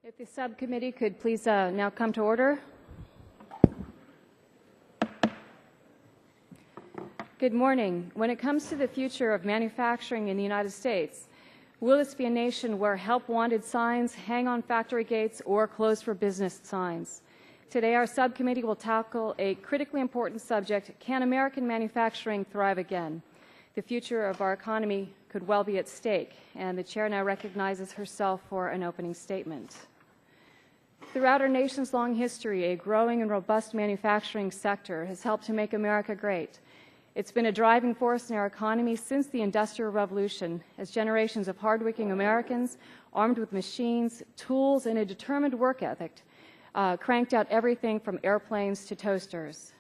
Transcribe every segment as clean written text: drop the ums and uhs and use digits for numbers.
If the subcommittee could please now come to order. Good morning. When it comes to the future of manufacturing in the United States, will this be a nation where help wanted signs hang on factory gates or closed for business signs? Today our subcommittee will tackle a critically important subject: can American manufacturing thrive again? The future of our economy could well be at stake, and the chair now recognizes herself for an opening statement. Throughout our nation's long history, a growing and robust manufacturing sector has helped to make America great. It's been a driving force in our economy since the Industrial Revolution, as generations of hardworking Americans, armed with machines, tools, and a determined work ethic, cranked out everything from airplanes to toasters.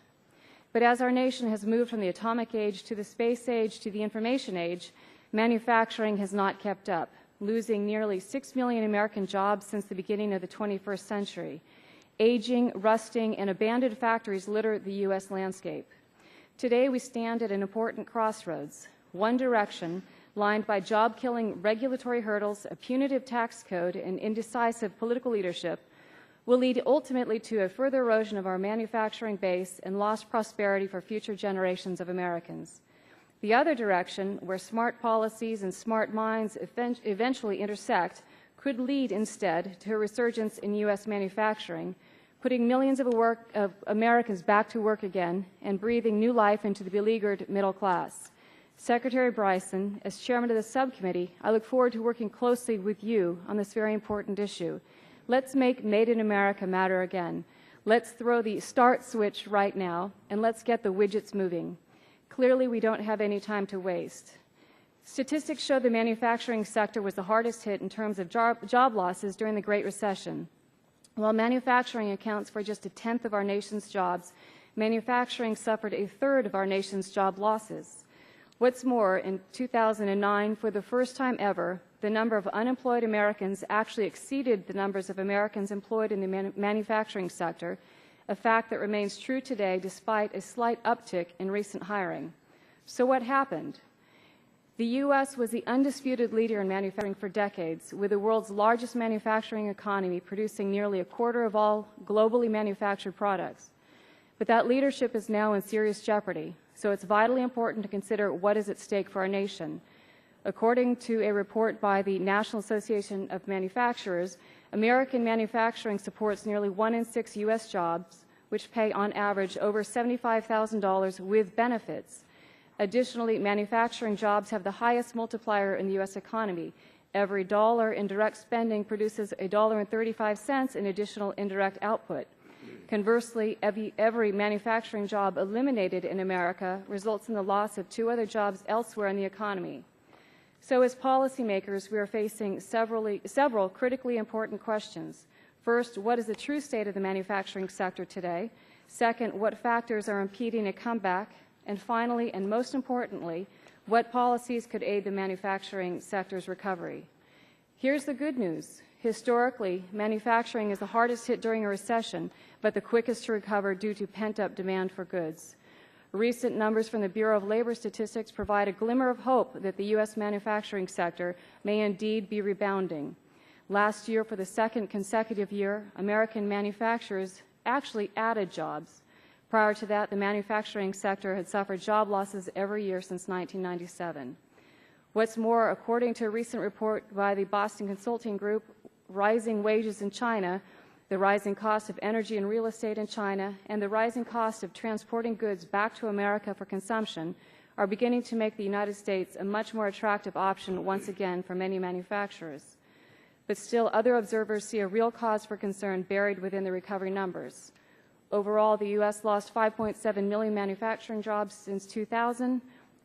But as our nation has moved from the atomic age to the space age to the information age, manufacturing has not kept up, losing nearly 6 million American jobs since the beginning of the 21st century. Aging, rusting, and abandoned factories litter the U.S. landscape. Today we stand at an important crossroads. One direction, lined by job-killing regulatory hurdles, a punitive tax code, and indecisive political leadership, will lead ultimately to a further erosion of our manufacturing base and lost prosperity for future generations of Americans. The other direction, where smart policies and smart minds eventually intersect, could lead instead to a resurgence in U.S. manufacturing, putting millions of Americans back to work again and breathing new life into the beleaguered middle class. Secretary Bryson, as chairman of the subcommittee, I look forward to working closely with you on this very important issue. Let's make Made in America matter again. Let's throw the start switch right now, and let's get the widgets moving. Clearly, we don't have any time to waste. Statistics show the manufacturing sector was the hardest hit in terms of job losses during the Great Recession. While manufacturing accounts for just 1/10 of our nation's jobs, manufacturing suffered 1/3 of our nation's job losses. What's more, in 2009, for the first time ever, the number of unemployed Americans actually exceeded the numbers of Americans employed in the manufacturing sector, a fact that remains true today despite a slight uptick in recent hiring. So what happened? The U.S. was the undisputed leader in manufacturing for decades, with the world's largest manufacturing economy producing nearly 1/4 of all globally manufactured products. But that leadership is now in serious jeopardy, so it's vitally important to consider what is at stake for our nation. According to a report by the National Association of Manufacturers, American manufacturing supports nearly 1 in 6 U.S. jobs, which pay on average over $75,000 with benefits. Additionally, manufacturing jobs have the highest multiplier in the U.S. economy. Every dollar in direct spending produces $1.35 in additional indirect output. Conversely, every manufacturing job eliminated in America results in the loss of 2 other jobs elsewhere in the economy. So as policymakers, we are facing several critically important questions. First, what is the true state of the manufacturing sector today? Second, what factors are impeding a comeback? And finally, and most importantly, what policies could aid the manufacturing sector's recovery? Here's the good news. Historically, manufacturing is the hardest hit during a recession, but the quickest to recover due to pent-up demand for goods. Recent numbers from the Bureau of Labor Statistics provide a glimmer of hope that the U.S. manufacturing sector may indeed be rebounding. Last year, for the second consecutive year, American manufacturers actually added jobs. Prior to that, the manufacturing sector had suffered job losses every year since 1997. What's more, according to a recent report by the Boston Consulting Group, rising wages in China, the rising cost of energy and real estate in China, and the rising cost of transporting goods back to America for consumption are beginning to make the United States a much more attractive option once again for many manufacturers. But still, other observers see a real cause for concern buried within the recovery numbers. Overall, the U.S. lost 5.7 million manufacturing jobs since 2000,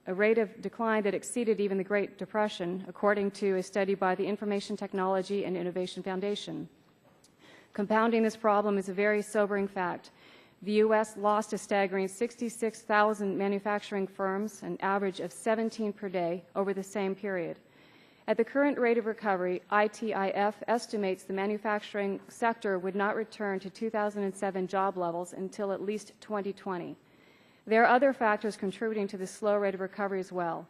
a rate of decline that exceeded even the Great Depression, according to a study by the Information Technology and Innovation Foundation. Compounding this problem is a very sobering fact. The U.S. lost a staggering 66,000 manufacturing firms, an average of 17 per day, over the same period. At the current rate of recovery, ITIF estimates the manufacturing sector would not return to 2007 job levels until at least 2020. There are other factors contributing to this slow rate of recovery as well.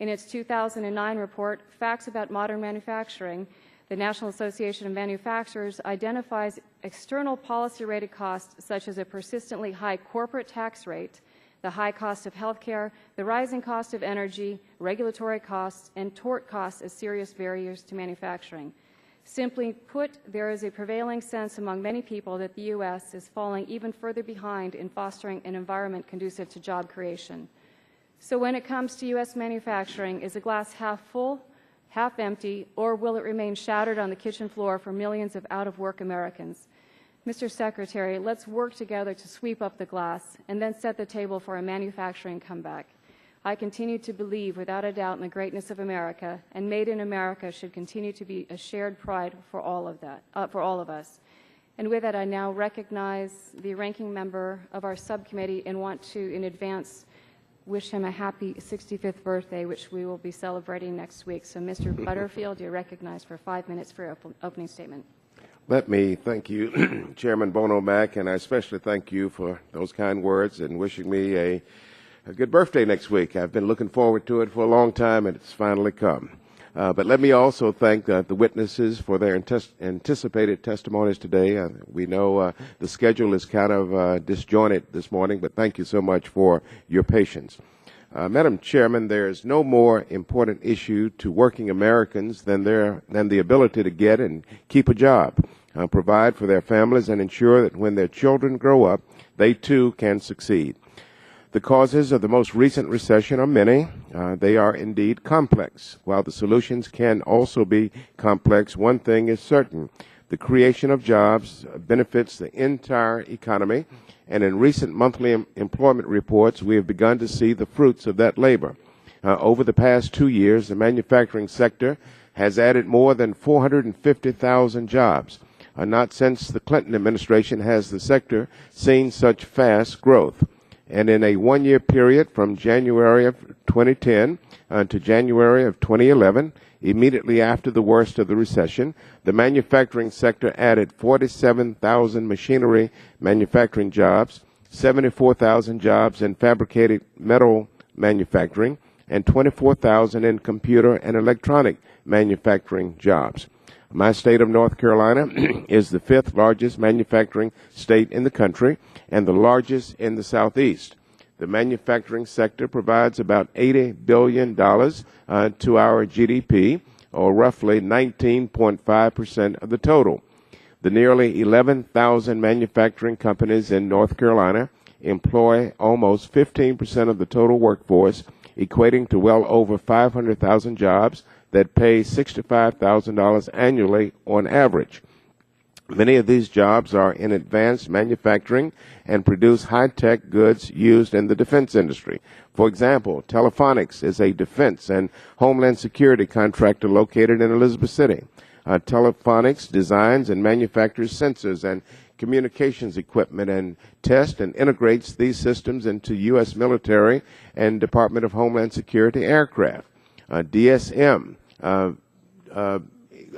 In its 2009 report, Facts About Modern Manufacturing, The National Association of Manufacturers identifies external policy-rated costs such as a persistently high corporate tax rate, the high cost of health care, the rising cost of energy, regulatory costs, and tort costs as serious barriers to manufacturing. Simply put, there is a prevailing sense among many people that the U.S. is falling even further behind in fostering an environment conducive to job creation. So when it comes to U.S. manufacturing, is the glass half full, half empty, or will it remain shattered on the kitchen floor for millions of out-of-work Americans? Mr. Secretary, let's work together to sweep up the glass and then set the table for a manufacturing comeback. I continue to believe without a doubt in the greatness of America, and Made in America should continue to be a shared pride for all of us. And with that, I now recognize the ranking member of our subcommittee and want to, in advance, wish him a happy 65th birthday, which we will be celebrating next week. So, Mr. Butterfield, you're recognized for 5 minutes for your opening statement. Let me thank you, Chairman Bono Mack, and I especially thank you for those kind words and wishing me a good birthday next week. I've been looking forward to it for a long time, and it's finally come. But let me also thank the witnesses for their anticipated testimonies today. We know the schedule is kind of disjointed this morning, but thank you so much for your patience. Madam Chairman, there is no more important issue to working Americans than the ability to get and keep a job, provide for their families, and ensure that when their children grow up, they too can succeed. The causes of the most recent recession are many. They are indeed complex. While the solutions can also be complex, one thing is certain. The creation of jobs benefits the entire economy, and in recent monthly employment reports, we have begun to see the fruits of that labor. Over the past 2 years, the manufacturing sector has added more than 450,000 jobs. Not since the Clinton administration has the sector seen such fast growth. And in a one-year period from January of 2010 to January of 2011, immediately after the worst of the recession, the manufacturing sector added 47,000 machinery manufacturing jobs, 74,000 jobs in fabricated metal manufacturing, and 24,000 in computer and electronic manufacturing jobs. My state of North Carolina is the 5th largest manufacturing state in the country and the largest in the Southeast. The manufacturing sector provides about $80 billion to our GDP, or roughly 19.5% of the total. The nearly 11,000 manufacturing companies in North Carolina employ almost 15% of the total workforce, equating to well over 500,000 jobs that pay $65,000 annually on average. Many of these jobs are in advanced manufacturing and produce high-tech goods used in the defense industry. For example, Telephonics is a defense and homeland security contractor located in Elizabeth City. Telephonics designs and manufactures sensors and communications equipment and tests and integrates these systems into U.S. military and Department of Homeland Security aircraft. DSM,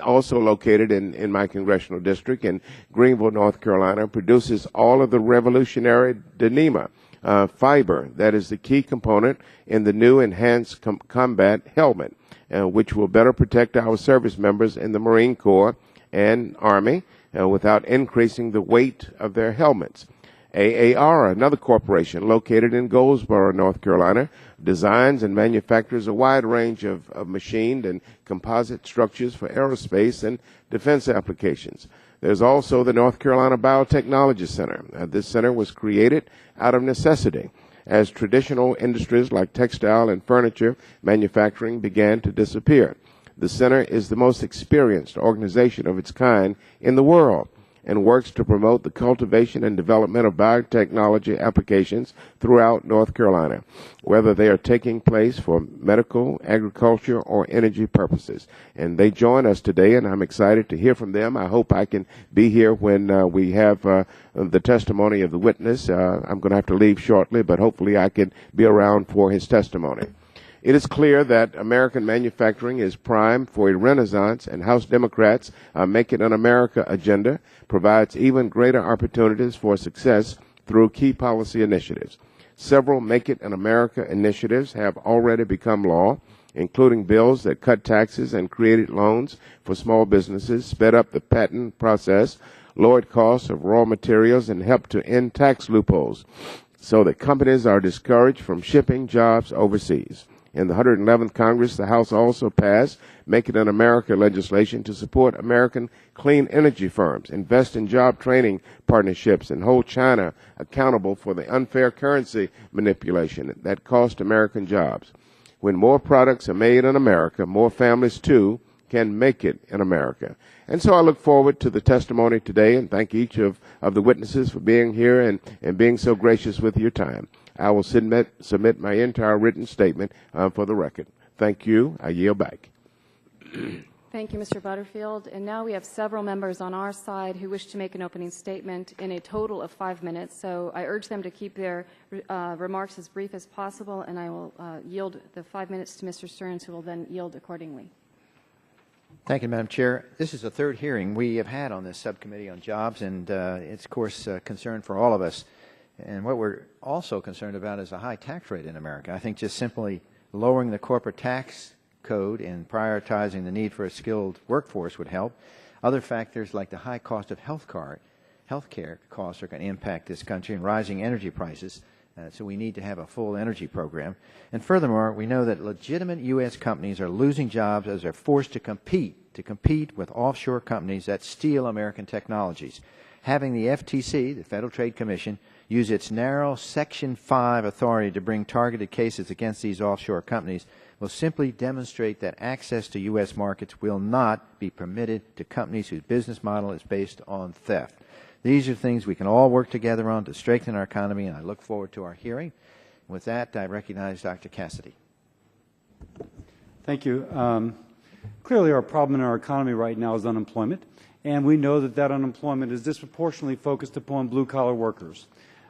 also located in my congressional district in Greenville, North Carolina, produces all of the revolutionary Dyneema fiber that is the key component in the new enhanced combat helmet, which will better protect our service members in the Marine Corps and Army without increasing the weight of their helmets. AAR, another corporation located in Goldsboro, North Carolina, designs and manufactures a wide range of machined and composite structures for aerospace and defense applications. There's also the North Carolina Biotechnology Center. This center was created out of necessity as traditional industries like textile and furniture manufacturing began to disappear. The center is the most experienced organization of its kind in the world and works to promote the cultivation and development of biotechnology applications throughout North Carolina, whether they are taking place for medical, agriculture, or energy purposes. And they join us today, and I'm excited to hear from them. I hope I can be here when we have the testimony of the witness. I'm going to have to leave shortly, but hopefully I can be around for his testimony. It is clear that American manufacturing is primed for a renaissance, and House Democrats' Make It in America agenda provides even greater opportunities for success through key policy initiatives. Several Make It in America initiatives have already become law, including bills that cut taxes and created loans for small businesses, sped up the patent process, lowered costs of raw materials, and helped to end tax loopholes so that companies are discouraged from shipping jobs overseas. In the 111th Congress, the House also passed Make It in America legislation to support American clean energy firms, invest in job training partnerships, and hold China accountable for the unfair currency manipulation that cost American jobs. When more products are made in America, more families, too, can make it in America. And so I look forward to the testimony today and thank each of the witnesses for being here and being so gracious with your time. I will submit my entire written statement for the record. Thank you. I yield back. Thank you, Mr. Butterfield. And now we have several members on our side who wish to make an opening statement in a total of 5 minutes. So I urge them to keep their remarks as brief as possible, and I will yield the 5 minutes to Mr. Stearns, who will then yield accordingly. Thank you, Madam Chair. This is the third hearing we have had on this subcommittee on jobs, and it's, of course, a concern for all of us. And what we're also concerned about is a high tax rate in America. I think just simply lowering the corporate tax code and prioritizing the need for a skilled workforce would help. Other factors like the high cost of health care costs are going to impact this country, and rising energy prices. So we need to have a full energy program. And furthermore, we know that legitimate U.S. companies are losing jobs as they're forced to compete with offshore companies that steal American technologies. Having the FTC, the Federal Trade Commission, use its narrow Section 5 authority to bring targeted cases against these offshore companies will simply demonstrate that access to U.S. markets will not be permitted to companies whose business model is based on theft. These are things we can all work together on to strengthen our economy, and I look forward to our hearing. With that, I recognize Dr. Cassidy. Thank you. Clearly, our problem in our economy right now is unemployment, and we know that that unemployment is disproportionately focused upon blue-collar workers.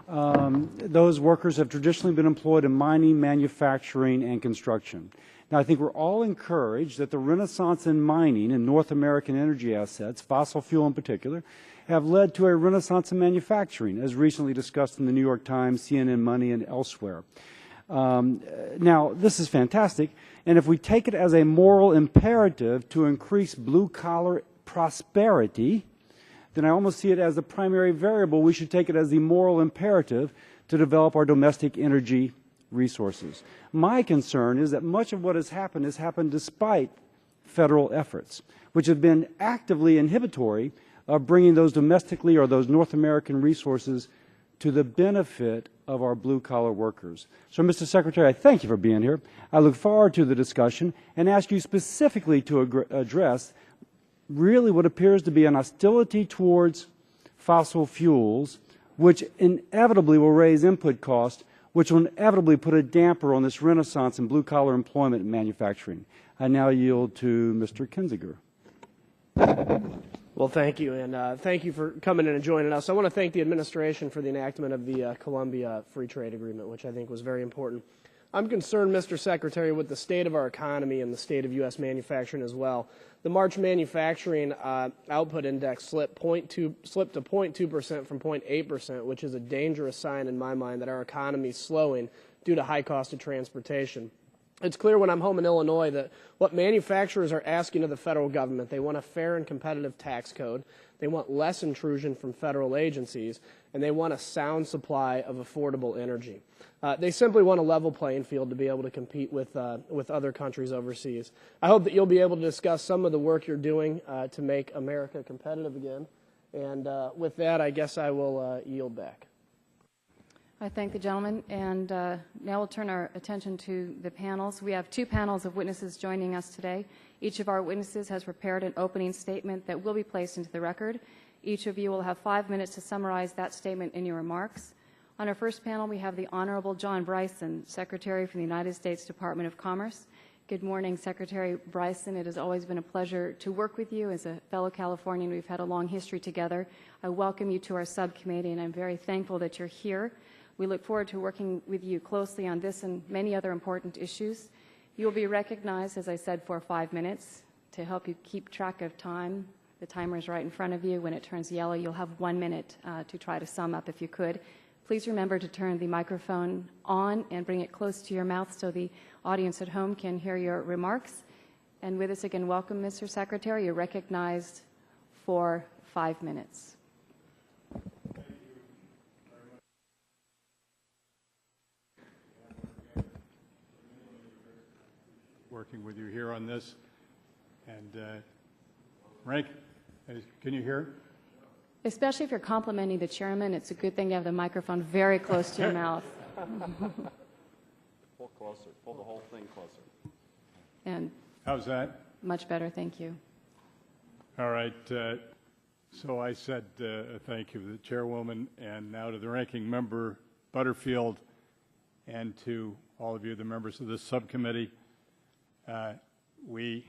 Those workers have traditionally been employed in mining, manufacturing, and construction. Now, I think we're all encouraged that the renaissance in mining and North American energy assets, fossil fuel in particular, have led to a renaissance in manufacturing, as recently discussed in the New York Times, CNN Money, and elsewhere. Now, this is fantastic, and if we take it as a moral imperative to increase blue-collar prosperity, then I almost see it as the primary variable. We should take it as the moral imperative to develop our domestic energy resources. My concern is that much of what has happened despite federal efforts, which have been actively inhibitory of bringing those domestically or those North American resources to the benefit of our blue-collar workers. So, Mr. Secretary, I thank you for being here. I look forward to the discussion and ask you specifically to address really what appears to be an hostility towards fossil fuels, which inevitably will raise input costs, which will inevitably put a damper on this renaissance in blue-collar employment and manufacturing. I now yield to Mr. Kinzinger. Well, thank you, and thank you for coming in and joining us. I want to thank the administration for the enactment of the Colombia Free Trade Agreement, which I think was very important. I'm concerned, Mr. Secretary, with the state of our economy and the state of U.S. manufacturing as well. The March manufacturing output index slipped to 0.2% from 0.8%, which is a dangerous sign in my mind that our economy is slowing due to high cost of transportation. It's clear when I'm home in Illinois that what manufacturers are asking of the federal government, they want a fair and competitive tax code, they want less intrusion from federal agencies, and they want a sound supply of affordable energy. They simply want a level playing field to be able to compete with other countries overseas. I hope that you'll be able to discuss some of the work you're doing to make America competitive again. And with that, I guess I will yield back. I thank the gentleman, and now we'll turn our attention to the panels. We have two panels of witnesses joining us today. Each of our witnesses has prepared an opening statement that will be placed into the record. Each of you will have 5 minutes to summarize that statement in your remarks. On our first panel, we have the Honorable John Bryson, Secretary for the United States Department of Commerce. Good morning, Secretary Bryson. It has always been a pleasure to work with you as a fellow Californian. We've had a long history together. I welcome you to our subcommittee, and I'm very thankful that you're here. We look forward to working with you closely on this and many other important issues. You will be recognized, as I said, for 5 minutes. To help you keep track of time, the timer is right in front of you. When it turns yellow, you'll have 1 minute to try to sum up if you could. Please remember to turn the microphone on and bring it close to your mouth so the audience at home can hear your remarks. And with us again, welcome, Mr. Secretary. You're recognized for 5 minutes. Working with you here on this. And Rank, can you hear? Especially if you're complimenting the chairman, it's a good thing to have the microphone very close to your mouth. Pull closer. Pull the whole thing closer. And how's that? much better, thank you. All right. So I said thank you to the chairwoman, and now to the ranking member Butterfield, and to all of you, the members of this subcommittee. We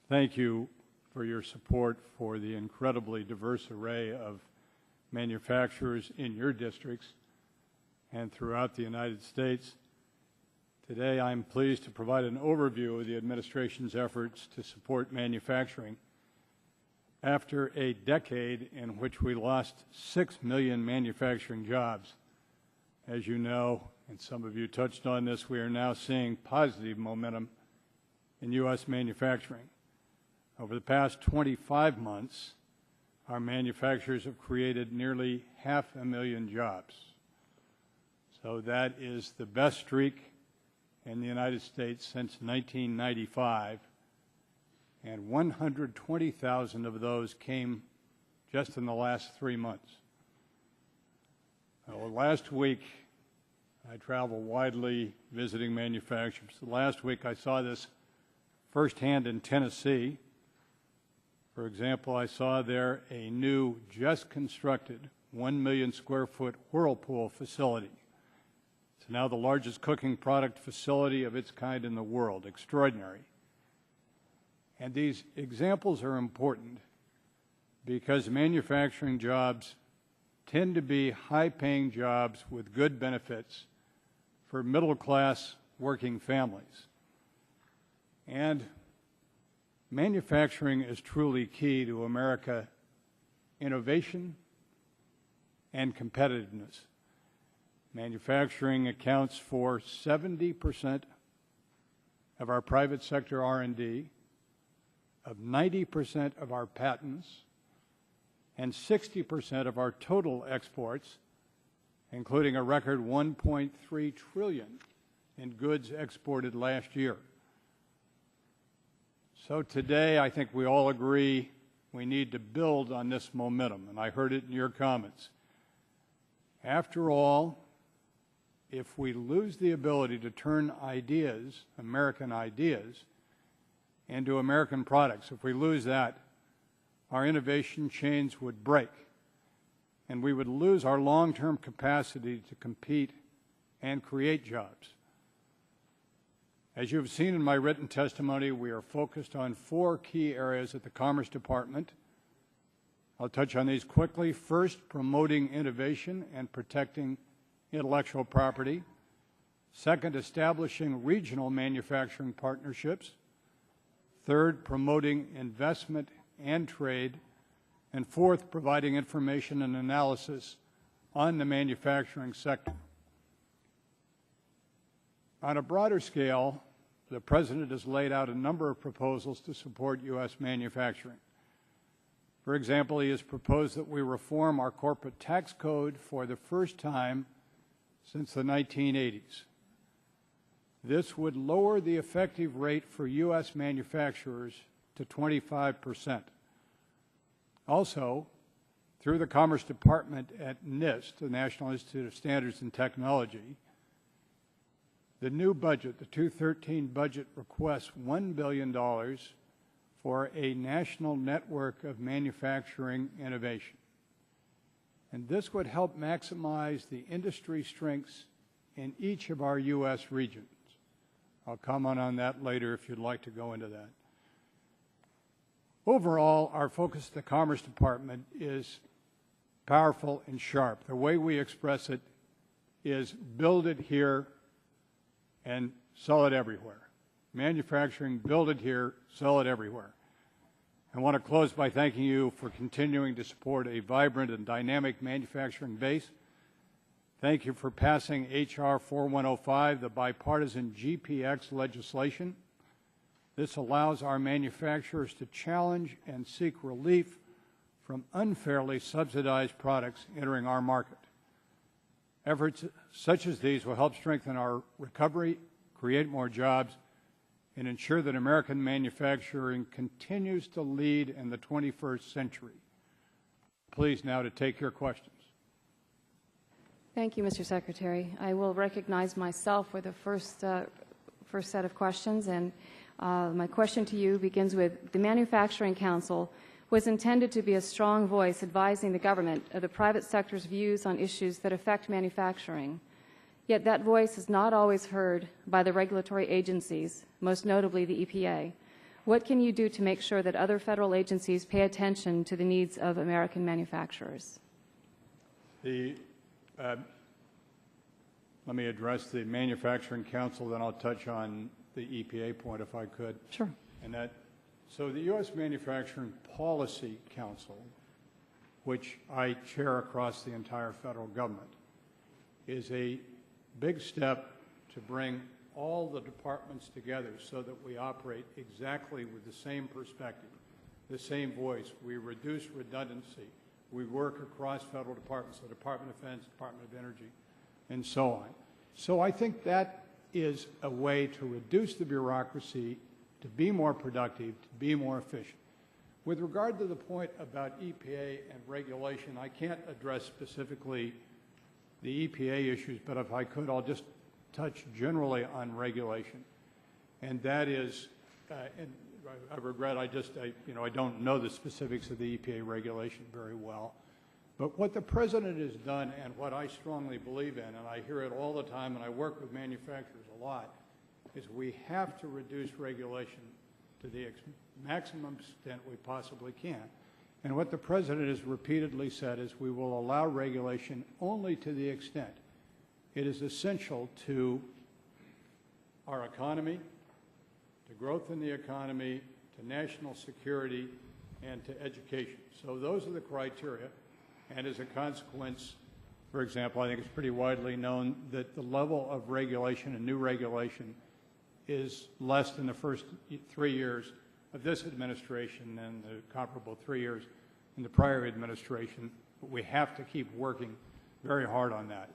thank you for your support for the incredibly diverse array of manufacturers in your districts and throughout the United States. Today, I'm pleased to provide an overview of the administration's efforts to support manufacturing. After a decade in which we lost 6 million manufacturing jobs, as you know, and some of you touched on this, we are now seeing positive momentum in U.S. manufacturing. Over the past 25 months, our manufacturers have created nearly 500,000 jobs. So that is the best streak in the United States since 1995, and 120,000 of those came just in the last 3 months. Last week, I traveled widely visiting manufacturers. Last week, I saw this firsthand in Tennessee. For example, I saw there a new, just constructed, 1 million square foot Whirlpool facility. It's now the largest cooking product facility of its kind in the world. Extraordinary. And these examples are important because manufacturing jobs tend to be high-paying jobs with good benefits for middle-class working families. And manufacturing is truly key to America innovation and competitiveness. Manufacturing accounts for 70% of our private sector R&D, of 90% of our patents, and 60% of our total exports, including a record $1.3 trillion in goods exported last year. So today, I think we all agree we need to build on this momentum, and I heard it in your comments. After all, if we lose the ability to turn ideas, American ideas, into American products, if we lose that, our innovation chains would break, and we would lose our long-term capacity to compete and create jobs. As you have seen in my written testimony, we are focused on 4 key areas at the Commerce Department. I'll touch on these quickly. First, promoting innovation and protecting intellectual property. Second, establishing regional manufacturing partnerships. Third, promoting investment and trade. And fourth, providing information and analysis on the manufacturing sector. On a broader scale, the President has laid out a number of proposals to support U.S. manufacturing. For example, he has proposed that we reform our corporate tax code for the first time since the 1980s. This would lower the effective rate for U.S. manufacturers to 25%. Also, through the Commerce Department at NIST, the National Institute of Standards and Technology, the new budget, the 2013 budget, requests $1 billion for a national network of manufacturing innovation. And this would help maximize the industry strengths in each of our U.S. regions. I'll comment on that later if you'd like to go into that. Overall, our focus at the Commerce Department is powerful and sharp. The way we express it is build it here and sell it everywhere. Manufacturing, build it here, sell it everywhere. I want to close by thanking you for continuing to support a vibrant and dynamic manufacturing base. Thank you for passing H.R. 4105, the bipartisan GPX legislation. This allows our manufacturers to challenge and seek relief from unfairly subsidized products entering our market. Efforts such as these will help strengthen our recovery, create more jobs, and ensure that American manufacturing continues to lead in the 21st century. Pleased now to take your questions. Thank you, Mr. Secretary. I will recognize myself for the first set of questions, and my question to you begins with, the Manufacturing Council was intended to be a strong voice advising the government of the private sector's views on issues that affect manufacturing. Yet that voice is not always heard by the regulatory agencies, most notably the EPA. What can you do to make sure that other federal agencies pay attention to the needs of American manufacturers? Let me address the Manufacturing Council, then I'll touch on the EPA point if I could. Sure. So the U.S. Manufacturing Policy Council, which I chair across the entire federal government, is a big step to bring all the departments together so that we operate exactly with the same perspective, the same voice. We reduce redundancy. We work across federal departments, the Department of Defense, Department of Energy, and so on. So I think that is a way to reduce the bureaucracy, to be more productive, to be more efficient. With regard to the point about EPA and regulation, I can't address specifically the EPA issues, but if I could, I'll just touch generally on regulation. And that is, and I regret I don't know the specifics of the EPA regulation very well. But what the President has done, and what I strongly believe in, and I hear it all the time, and I work with manufacturers a lot, is we have to reduce regulation to the maximum extent we possibly can. And what the President has repeatedly said is we will allow regulation only to the extent it is essential to our economy, to growth in the economy, to national security, and to education. So those are the criteria. And as a consequence, for example, I think it's pretty widely known that the level of regulation and new regulation is less than the first 3 years of this administration and the comparable 3 years in the prior administration. But we have to keep working very hard on that.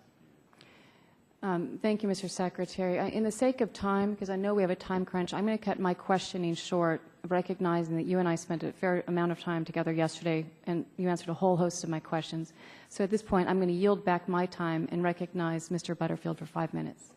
Thank you, Mr. Secretary. In the sake of time, because I know we have a time crunch, I'm going to cut my questioning short, recognizing that you and I spent a fair amount of time together yesterday, and you answered a whole host of my questions. So at this point, I'm going to yield back my time and recognize Mr. Butterfield for 5 minutes.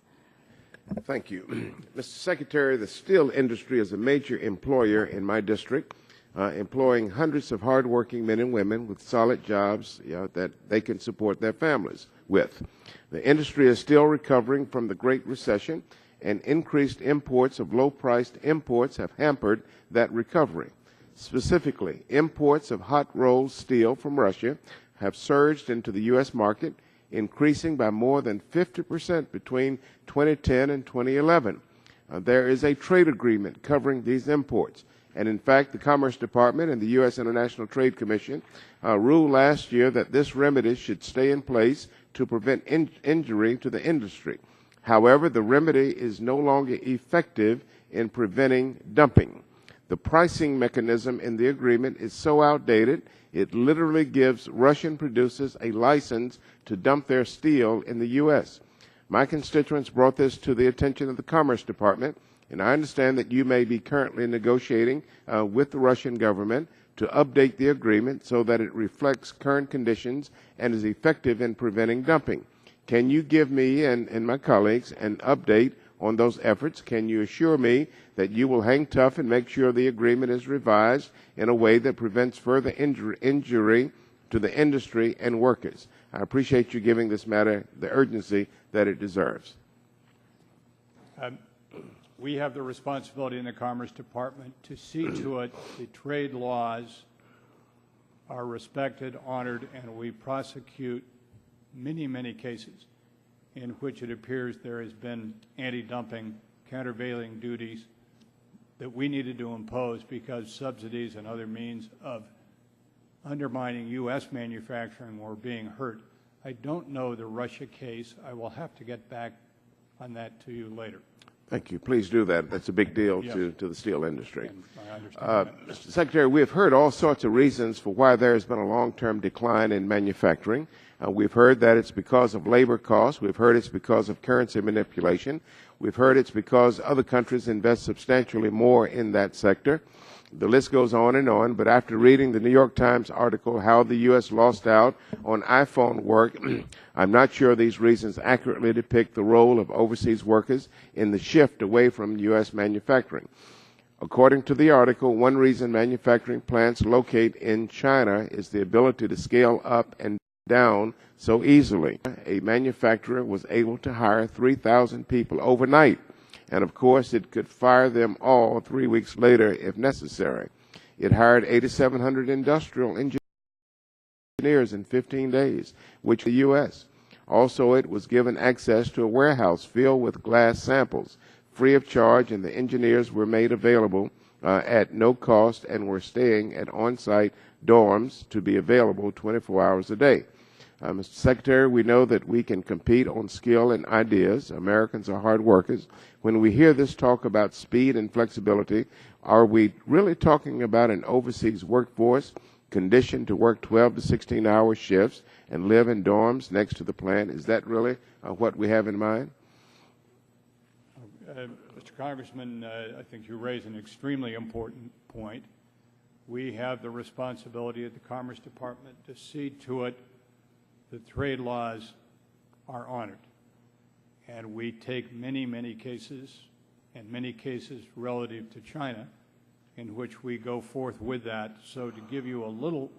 Thank you. Mr. Secretary, the steel industry is a major employer in my district, employing hundreds of hardworking men and women with solid jobs that they can support their families with. The industry is still recovering from the Great Recession, and increased imports of low-priced imports have hampered that recovery. Specifically, imports of hot-rolled steel from Russia have surged into the U.S. market, increasing by more than 50% between 2010 and 2011. There is a trade agreement covering these imports. And in fact, the Commerce Department and the U.S. International Trade Commission ruled last year that this remedy should stay in place to prevent injury to the industry. However, the remedy is no longer effective in preventing dumping. The pricing mechanism in the agreement is so outdated, it literally gives Russian producers a license to dump their steel in the U.S. My constituents brought this to the attention of the Commerce Department, and I understand that you may be currently negotiating with the Russian government to update the agreement so that it reflects current conditions and is effective in preventing dumping. Can you give me and my colleagues an update on those efforts? Can you assure me that you will hang tough and make sure the agreement is revised in a way that prevents further injury to the industry and workers? I appreciate you giving this matter the urgency that it deserves. We have the responsibility in the Commerce Department to see to it the trade laws are respected, honored, and we prosecute many, many cases in which it appears there has been anti-dumping, countervailing duties that we needed to impose because subsidies and other means of undermining U.S. manufacturing were being hurt. I don't know the Russia case. I will have to get back on that to you later. Thank you. Please do that. That's a big deal Yes. to the steel industry. And I understand that. Mr. Secretary, we have heard all sorts of reasons for why there has been a long-term decline in manufacturing. We've heard that it's because of labor costs. We've heard it's because of currency manipulation. We've heard it's because other countries invest substantially more in that sector. The list goes on, but after reading the New York Times article, How the U.S. Lost Out on iPhone Work, I'm not sure these reasons accurately depict the role of overseas workers in the shift away from U.S. manufacturing. According to the article, one reason manufacturing plants locate in China is the ability to scale up and down so easily. A manufacturer was able to hire 3,000 people overnight, and of course it could fire them all 3 weeks later if necessary. It hired 8,700 industrial engineers in 15 days, which the U.S. Also, it was given access to a warehouse filled with glass samples, free of charge, and the engineers were made available at no cost and were staying at on-site dorms to be available 24 hours a day. Mr. Secretary, we know that we can compete on skill and ideas. Americans are hard workers. When we hear this talk about speed and flexibility, are we really talking about an overseas workforce conditioned to work 12 to 16-hour shifts and live in dorms next to the plant? Is that really what we have in mind? Mr. Congressman, I think you raise an extremely important point. We have the responsibility at the Commerce Department to see to it that trade laws are honored. And we take many, many cases, and many cases relative to China, in which we go forth with that. So to give you a little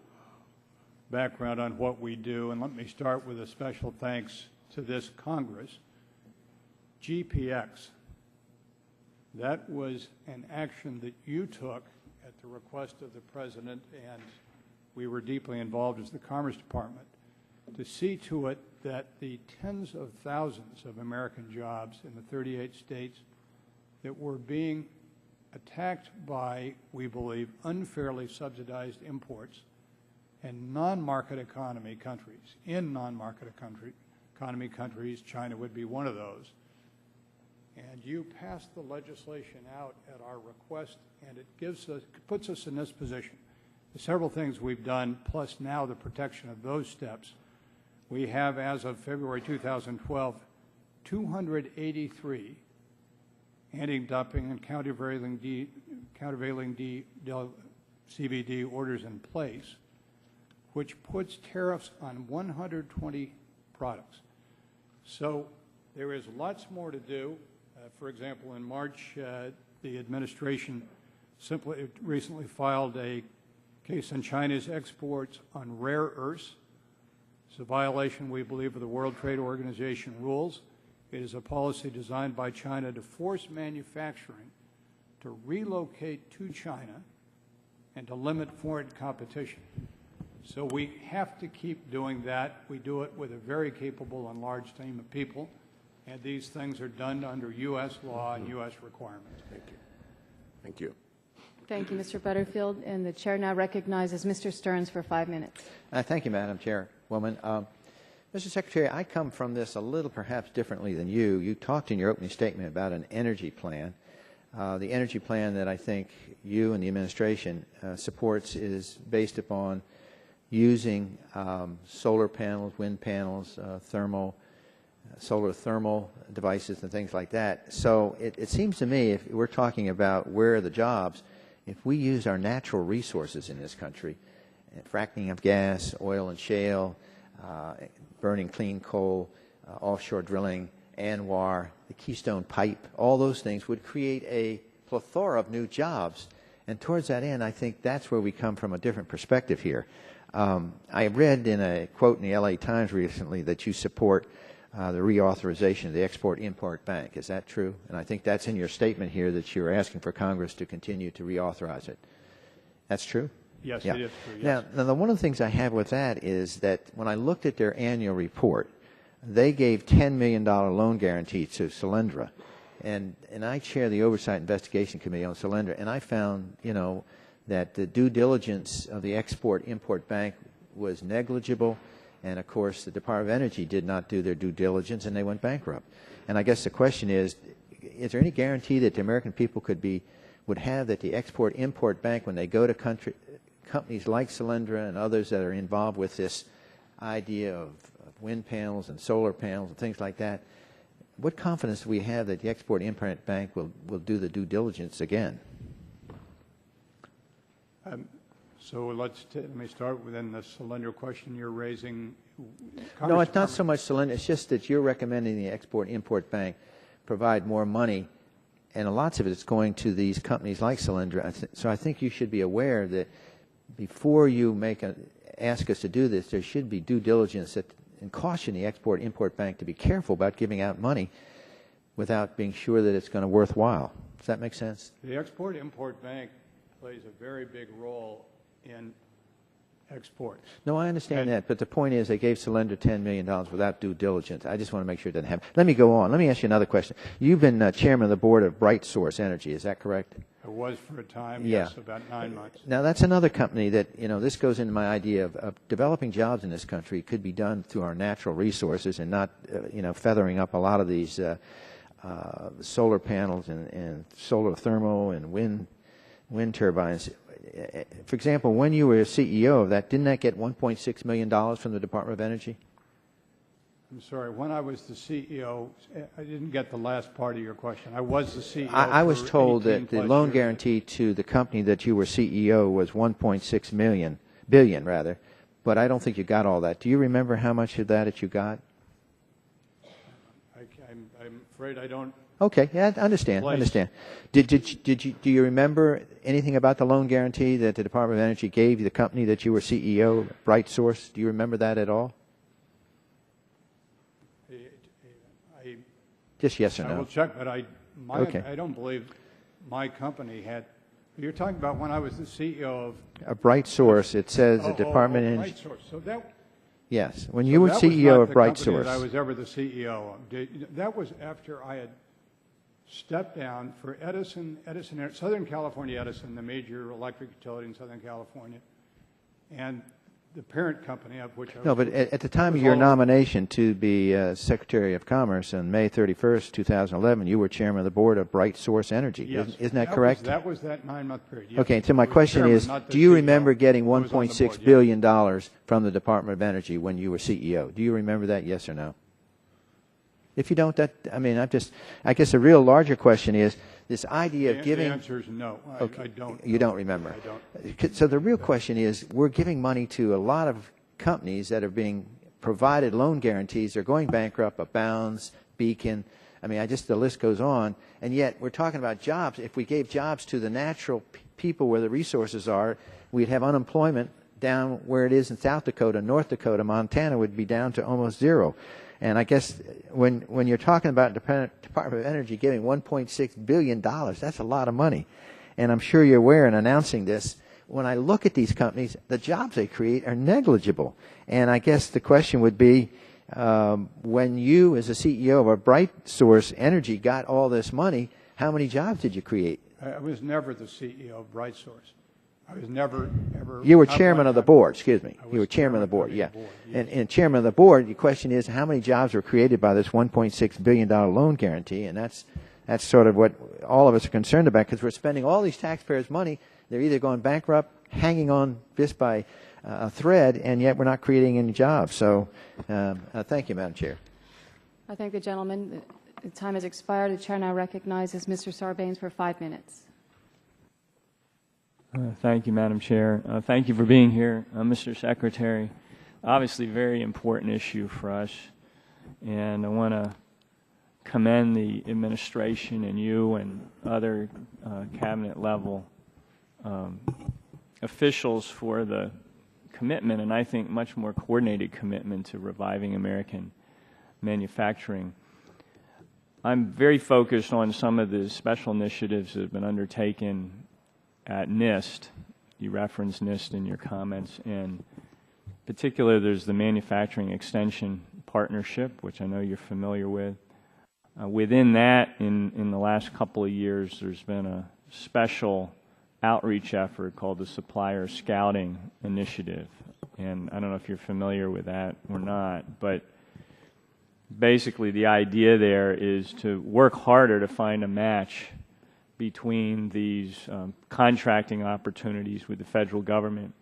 background on what we do, and let me start with a special thanks to this Congress, GPX, that was an action that you took at the request of the President, and we were deeply involved as the Commerce Department, to see to it that the tens of thousands of American jobs in the 38 states that were being attacked by, we believe, unfairly subsidized imports and non-market economy countries. In non-market economy countries, China would be one of those. And you passed the legislation out at our request, and it puts us in this position. The several things we've done, plus now the protection of those steps. We have, as of February 2012, 283 anti-dumping and countervailing CVD orders in place, which puts tariffs on 120 products. So there is lots more to do. For example, in March, the administration recently filed a case on China's exports on rare earths. It's a violation, we believe, of the World Trade Organization rules. It is a policy designed by China to force manufacturing to relocate to China and to limit foreign competition. So we have to keep doing that. We do it with a very capable and large team of people, and these things are done under U.S. law and U.S. requirements. Thank you. Thank you. Thank you, Mr. Butterfield. And the chair now recognizes Mr. Stearns for 5 minutes. Thank you, Madam Chairwoman. Mr. Secretary, I come from this a little perhaps differently than you. You talked in your opening statement about an energy plan. The energy plan that I think you and the administration supports is based upon using solar panels, wind panels, solar thermal devices and things like that. So it seems to me, if we're talking about where are the jobs, if we use our natural resources in this country, fracking of gas, oil and shale, burning clean coal, offshore drilling, ANWR, the Keystone Pipe, all those things would create a plethora of new jobs. And towards that end, I think that's where we come from a different perspective here. I read in a quote in the LA Times recently that you support the reauthorization of the Export-Import Bank. Is that true? And I think that's in your statement here that you're asking for Congress to continue to reauthorize it. That's true? Yes, yeah. it is true. Yes. Now, one of the things I have with that is that when I looked at their annual report, they gave $10 million loan guarantee to Solyndra. And I chair the Oversight Investigation Committee on Solyndra, and I found, that the due diligence of the Export-Import Bank was negligible, And, of course, the Department of Energy did not do their due diligence, and they went bankrupt. And I guess the question is there any guarantee that the American people would have that the Export-Import Bank, when they go to companies like Solyndra and others that are involved with this idea of wind panels and solar panels and things like that, what confidence do we have that the Export-Import Bank will do the due diligence again? So let me start within the Solyndra question you're raising. No, it's not so much Solyndra. It's just that you're recommending the Export-Import Bank provide more money, and lots of it is going to these companies like Solyndra. So I think you should be aware that before you ask us to do this, there should be due diligence and caution the Export-Import Bank to be careful about giving out money without being sure that it's going to be worthwhile. Does that make sense? The Export-Import Bank plays a very big role in exports. No, I understand that, but the point is they gave Solyndra $10 million without due diligence. I just want to make sure it doesn't happen. Let me go on. Let me ask you another question. You've been chairman of the board of Bright Source Energy. Is that correct? It was for a time, Yeah. yes, about 9 months. Now, that's another company that, this goes into my idea of developing jobs in this country could be done through our natural resources and not, feathering up a lot of these solar panels and solar thermal and wind turbines. For example, when you were CEO of that, didn't that get $1.6 million from the Department of Energy? I'm sorry, when I was the CEO, I didn't get the last part of your question. I was the CEO. I was told that the loan years. guarantee to the company that you were CEO was $1.6 billion rather, but I don't think you got all that. Do you remember how much of that you got? I'm afraid I don't. Okay, yeah, I understand. I understand. Do you remember anything about the loan guarantee that the Department of Energy gave the company that you were CEO, Bright Source? Do you remember that at all? Just yes or no. I will check, but I don't believe my company had. You're talking about when I was the CEO of a Bright Source. It says the Department of Energy. Bright Source. So that. Yes, when you were CEO of Bright Source. I was ever the CEO of. That was after I had stepped down for Edison, Southern California Edison, the major electric utility in Southern California, and the parent company of which I was. No, but at the time of your nomination to be Secretary of Commerce on May 31st, 2011, you were chairman of the board of Bright Source Energy. Yes. Isn't that correct? That was that 9-month period. Yes. Okay, so my question is, do you remember getting $1.6 billion from the Department of Energy when you were CEO? Do you remember that, yes or no? If you don't, I guess a real larger question is this idea of giving. The answer is no. Okay, I don't. You don't remember. I don't. So the real question is, we're giving money to a lot of companies that are being provided loan guarantees. They're going bankrupt. Abounds, Beacon. The list goes on. And yet we're talking about jobs. If we gave jobs to the natural people where the resources are, we'd have unemployment down where it is in South Dakota, North Dakota, Montana would be down to almost zero. And I guess when you're talking about Department of Energy giving $1.6 billion, that's a lot of money. And I'm sure you're aware in announcing this, when I look at these companies, the jobs they create are negligible. And I guess the question would be, when you as a CEO of a Bright Source Energy got all this money, how many jobs did you create? I was never the CEO of Bright Source. I was never, ever. You were chairman of the board, excuse me. You were chairman of the board, yeah. Yes. And chairman of the board, the question is how many jobs were created by this $1.6 billion loan guarantee? And that's sort of what all of us are concerned about, because we're spending all these taxpayers' money. They're either going bankrupt, hanging on just by a thread, and yet we're not creating any jobs. So thank you, Madam Chair. I thank the gentleman. The time has expired. The chair now recognizes Mr. Sarbanes for 5 minutes. Thank you, Madam Chair. Thank you for being here, Mr. Secretary. Obviously, very important issue for us, and I want to commend the administration and you and other cabinet-level officials for the commitment, and I think much more coordinated commitment to reviving American manufacturing. I'm very focused on some of the special initiatives that have been undertaken at NIST. You referenced NIST in your comments. In particular, there's the Manufacturing Extension Partnership, which I know you're familiar with. Within that, in the last couple of years, there's been a special outreach effort called the Supplier Scouting Initiative. And I don't know if you're familiar with that or not, but basically the idea there is to work harder to find a match between these contracting opportunities with the federal government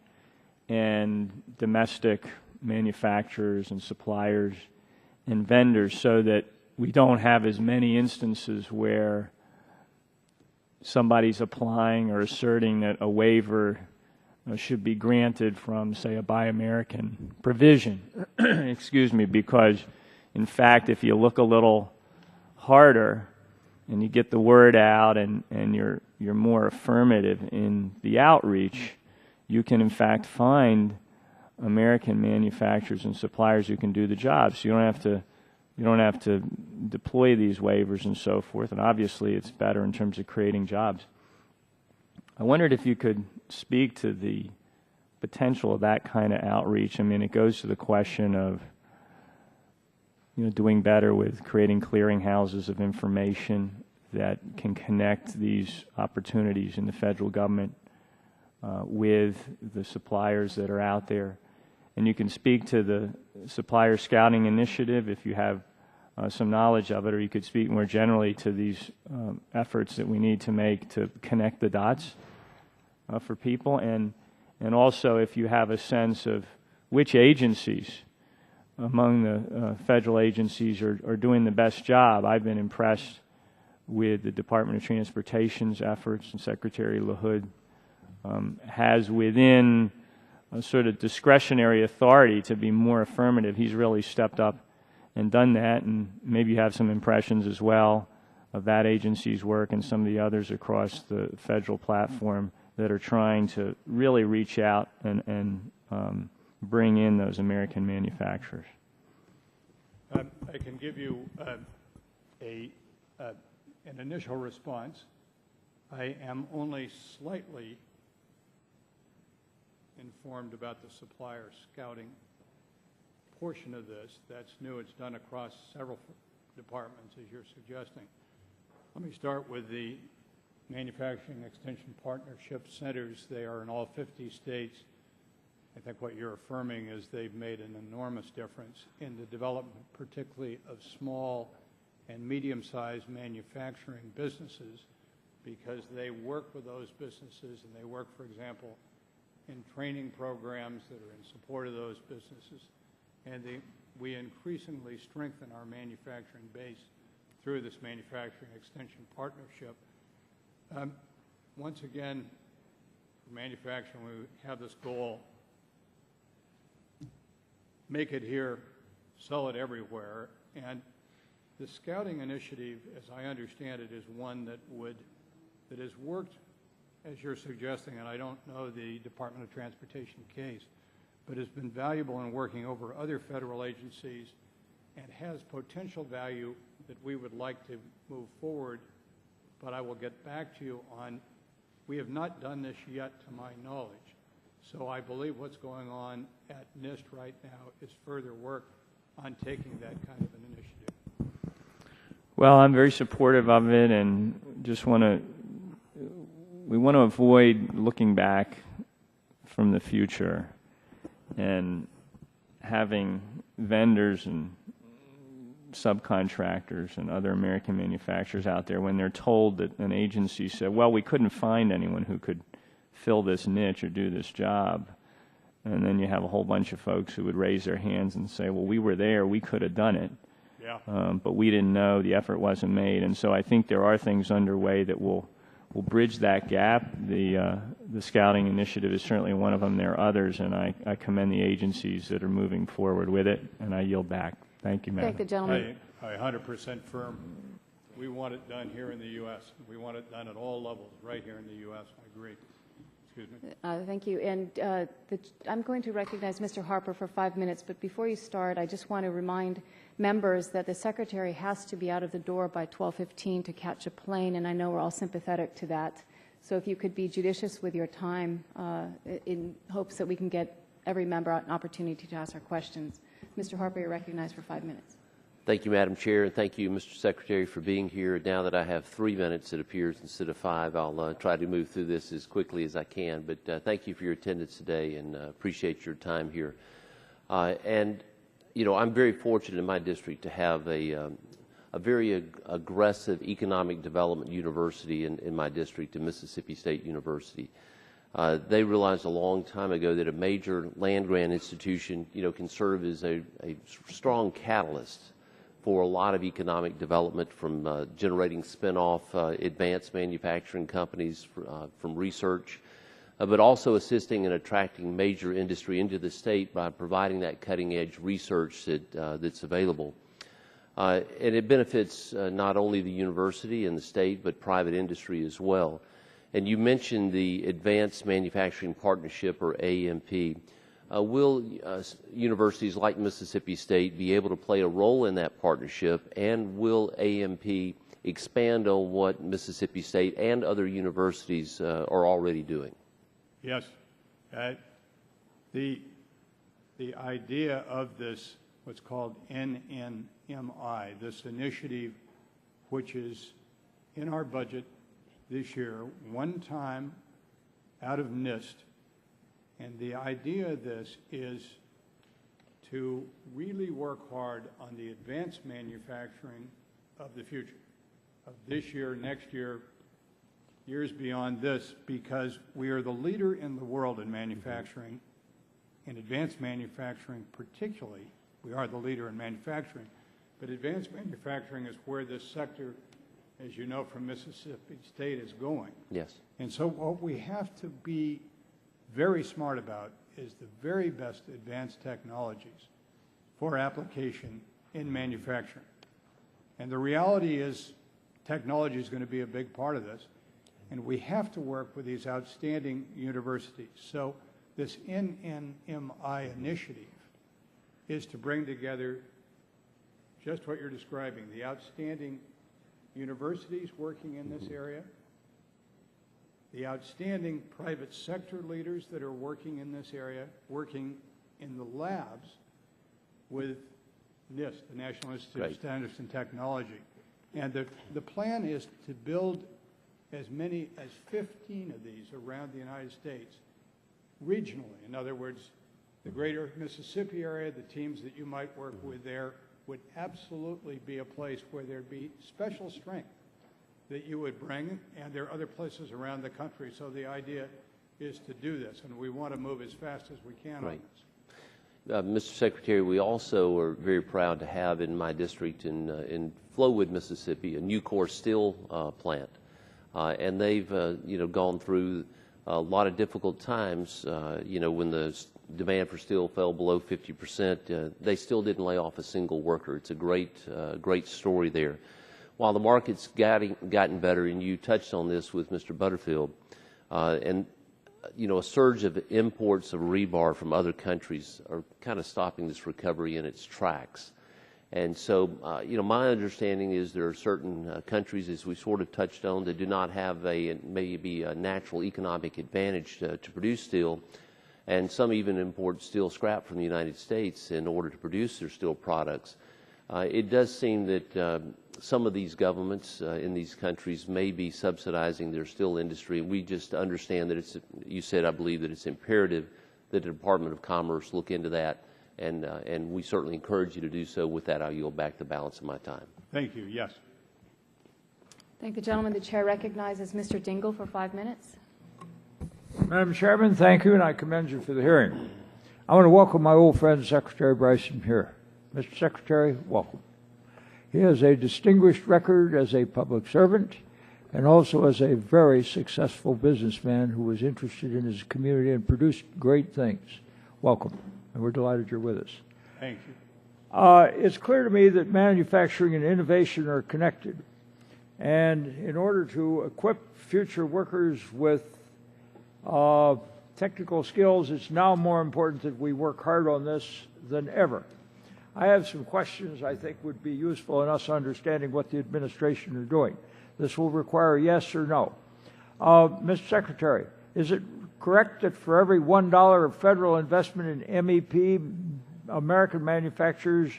and domestic manufacturers and suppliers and vendors, so that we don't have as many instances where somebody's applying or asserting that a waiver should be granted from, say, a Buy American provision. Excuse me, because in fact, if you look a little harder and you get the word out and you're more affirmative in the outreach, you can in fact find American manufacturers and suppliers who can do the job. So you don't have to deploy these waivers and so forth. And obviously, it's better in terms of creating jobs. I wondered if you could speak to the potential of that kind of outreach. I mean, it goes to the question of doing better with creating clearinghouses of information that can connect these opportunities in the federal government with the suppliers that are out there. And you can speak to the supplier scouting initiative if you have some knowledge of it, or you could speak more generally to these efforts that we need to make to connect the dots for people. And also if you have a sense of which agencies among the federal agencies are doing the best job. I've been impressed with the Department of Transportation's efforts, and Secretary LaHood has within a sort of discretionary authority to be more affirmative. He's really stepped up and done that, and maybe you have some impressions as well of that agency's work and some of the others across the federal platform that are trying to really reach out and bring in those American manufacturers. I can give you an initial response. I am only slightly informed about the supplier scouting portion of this. That's new. It's done across several departments, as you're suggesting. Let me start with the Manufacturing Extension Partnership Centers. They are in all 50 states. I think what you're affirming is they've made an enormous difference in the development, particularly of small and medium-sized manufacturing businesses, because they work with those businesses and they work, for example, in training programs that are in support of those businesses. And we increasingly strengthen our manufacturing base through this Manufacturing Extension Partnership. Once again, for manufacturing, we have this goal: make it here, sell it everywhere. And the scouting initiative, as I understand it, is one that has worked, as you're suggesting, and I don't know the Department of Transportation case, but has been valuable in working over other federal agencies and has potential value that we would like to move forward. But I will get back to you on, we have not done this yet to my knowledge. So I believe what's going on at NIST right now is further work on taking that kind of an initiative. Well, I'm very supportive of it, and just we want to avoid looking back from the future and having vendors and subcontractors and other American manufacturers out there when they're told that an agency said, well, we couldn't find anyone who could fill this niche or do this job. And then you have a whole bunch of folks who would raise their hands and say, well, we were there, we could have done it. Yeah. But we didn't know, the effort wasn't made. And so I think there are things underway that will bridge that gap. The scouting initiative is certainly one of them. There are others, and I commend the agencies that are moving forward with it, and I yield back. Thank you, Madam. Thank the gentleman. I 100% firm. We want it done here in the U.S. We want it done at all levels right here in the U.S. I agree. Excuse me. Thank you. And I'm going to recognize Mr. Harper for 5 minutes, but before you start, I just want to remind members that the Secretary has to be out of the door by 12:15 to catch a plane, and I know we're all sympathetic to that. So if you could be judicious with your time in hopes that we can get every member an opportunity to ask our questions. Mr. Harper, you're recognized for 5 minutes. Thank you, Madam Chair, and thank you, Mr. Secretary, for being here. Now that I have 3 minutes, it appears, instead of 5, I'll try to move through this as quickly as I can. But thank you for your attendance today, and appreciate your time here. And, you know, I'm very fortunate in my district to have a very aggressive economic development university in my district, in Mississippi State University. They realized a long time ago that a major land-grant institution, you know, can serve as a strong catalyst for a lot of economic development, from generating spin-off advanced manufacturing companies from research, but also assisting in attracting major industry into the state by providing that cutting-edge research that's available. And it benefits not only the university and the state, but private industry as well. And you mentioned the Advanced Manufacturing Partnership, or AMP. Will universities like Mississippi State be able to play a role in that partnership, and will AMP expand on what Mississippi State and other universities are already doing? Yes. The idea of this, what's called NNMI, this initiative, which is in our budget this year, one time out of NIST. And the idea of this is to really work hard on the advanced manufacturing of the future, of this year, next year, years beyond this, because we are the leader in the world in manufacturing, in advanced manufacturing particularly. We are the leader in manufacturing, but advanced manufacturing is where this sector, as you know from Mississippi State, is going. Yes. And so what we have to be very smart about is the very best advanced technologies for application in manufacturing. And the reality is technology is going to be a big part of this, and we have to work with these outstanding universities. So this NNMI initiative is to bring together just what you're describing, the outstanding universities working in this area, the outstanding private sector leaders that are working in this area, working in the labs with NIST, the National Institute of Standards and Technology. And the plan is to build as many as 15 of these around the United States regionally. In other words, the greater Mississippi area, the teams that you might work with there, would absolutely be a place where there'd be special strength that you would bring, and there are other places around the country. So the idea is to do this, and we want to move as fast as we can on this. Mr. Secretary, we also are very proud to have in my district in Flowood, Mississippi, a Nucor steel plant. And they've you know, gone through a lot of difficult times. You know, when the demand for steel fell below 50%, they still didn't lay off a single worker. It's a great story there. While the market's gotten better, and you touched on this with Mr. Butterfield, and you know, a surge of imports of rebar from other countries are kind of stopping this recovery in its tracks. And so, you know, my understanding is there are certain countries, as we sort of touched on, that do not have maybe a natural economic advantage to produce steel, and some even import steel scrap from the United States in order to produce their steel products. It does seem that some of these governments in these countries may be subsidizing their steel industry, and we just understand that it's, you said, I believe, that it's imperative that the Department of Commerce look into that, and we certainly encourage you to do so. With that, I'll yield back the balance of my time. Thank you. Yes. Thank the gentleman. The chair recognizes Mr. Dingell for 5 minutes. Madam Chairman, thank you, and I commend you for the hearing. I want to welcome my old friend, Secretary Bryson, here. Mr. Secretary, welcome. He has a distinguished record as a public servant and also as a very successful businessman who was interested in his community and produced great things. Welcome, and we're delighted you're with us. Thank you. It's clear to me that manufacturing and innovation are connected, and in order to equip future workers with technical skills, it's now more important that we work hard on this than ever. I have some questions I think would be useful in us understanding what the administration are doing. This will require yes or no. Mr. Secretary, is it correct that for every $1 of federal investment in MEP, American manufacturers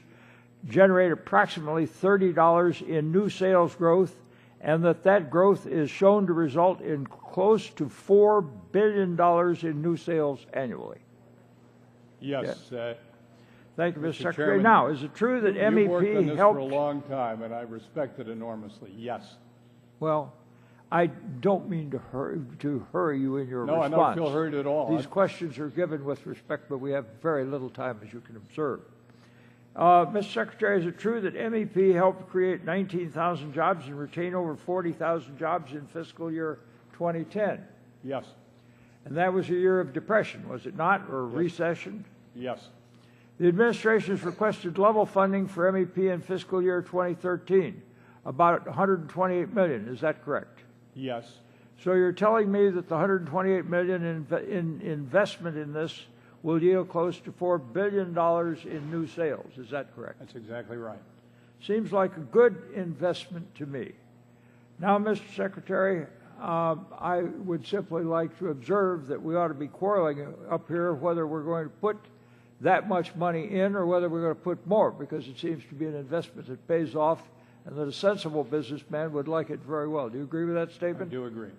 generate approximately $30 in new sales growth, and that growth is shown to result in close to $4 billion in new sales annually. Yes. Thank you, Mr. Secretary. Chairman, now, is it true that You've worked on MEP this helped? for a long time, and I respect it enormously. Yes. Well, I don't mean to hurry you in your No, response. I don't feel hurried at all. These questions are given with respect, but we have very little time, as you can observe. Mr. Secretary, is it true that MEP helped create 19,000 jobs and retain over 40,000 jobs in fiscal year 2010? Yes. And that was a year of depression, was it not, or recession? Yes. The administration has requested level funding for MEP in fiscal year 2013, about $128 million. Is that correct? Yes. So you're telling me that the $128 million in investment in this will yield close to $4 billion in new sales. Is that correct? That's exactly right. Seems like a good investment to me. Now, Mr. Secretary, I would simply like to observe that we ought to be quarreling up here whether we're going to put that much money in or whether we're going to put more, because it seems to be an investment that pays off and that a sensible businessman would like it very well. Do you agree with that statement? I do agree.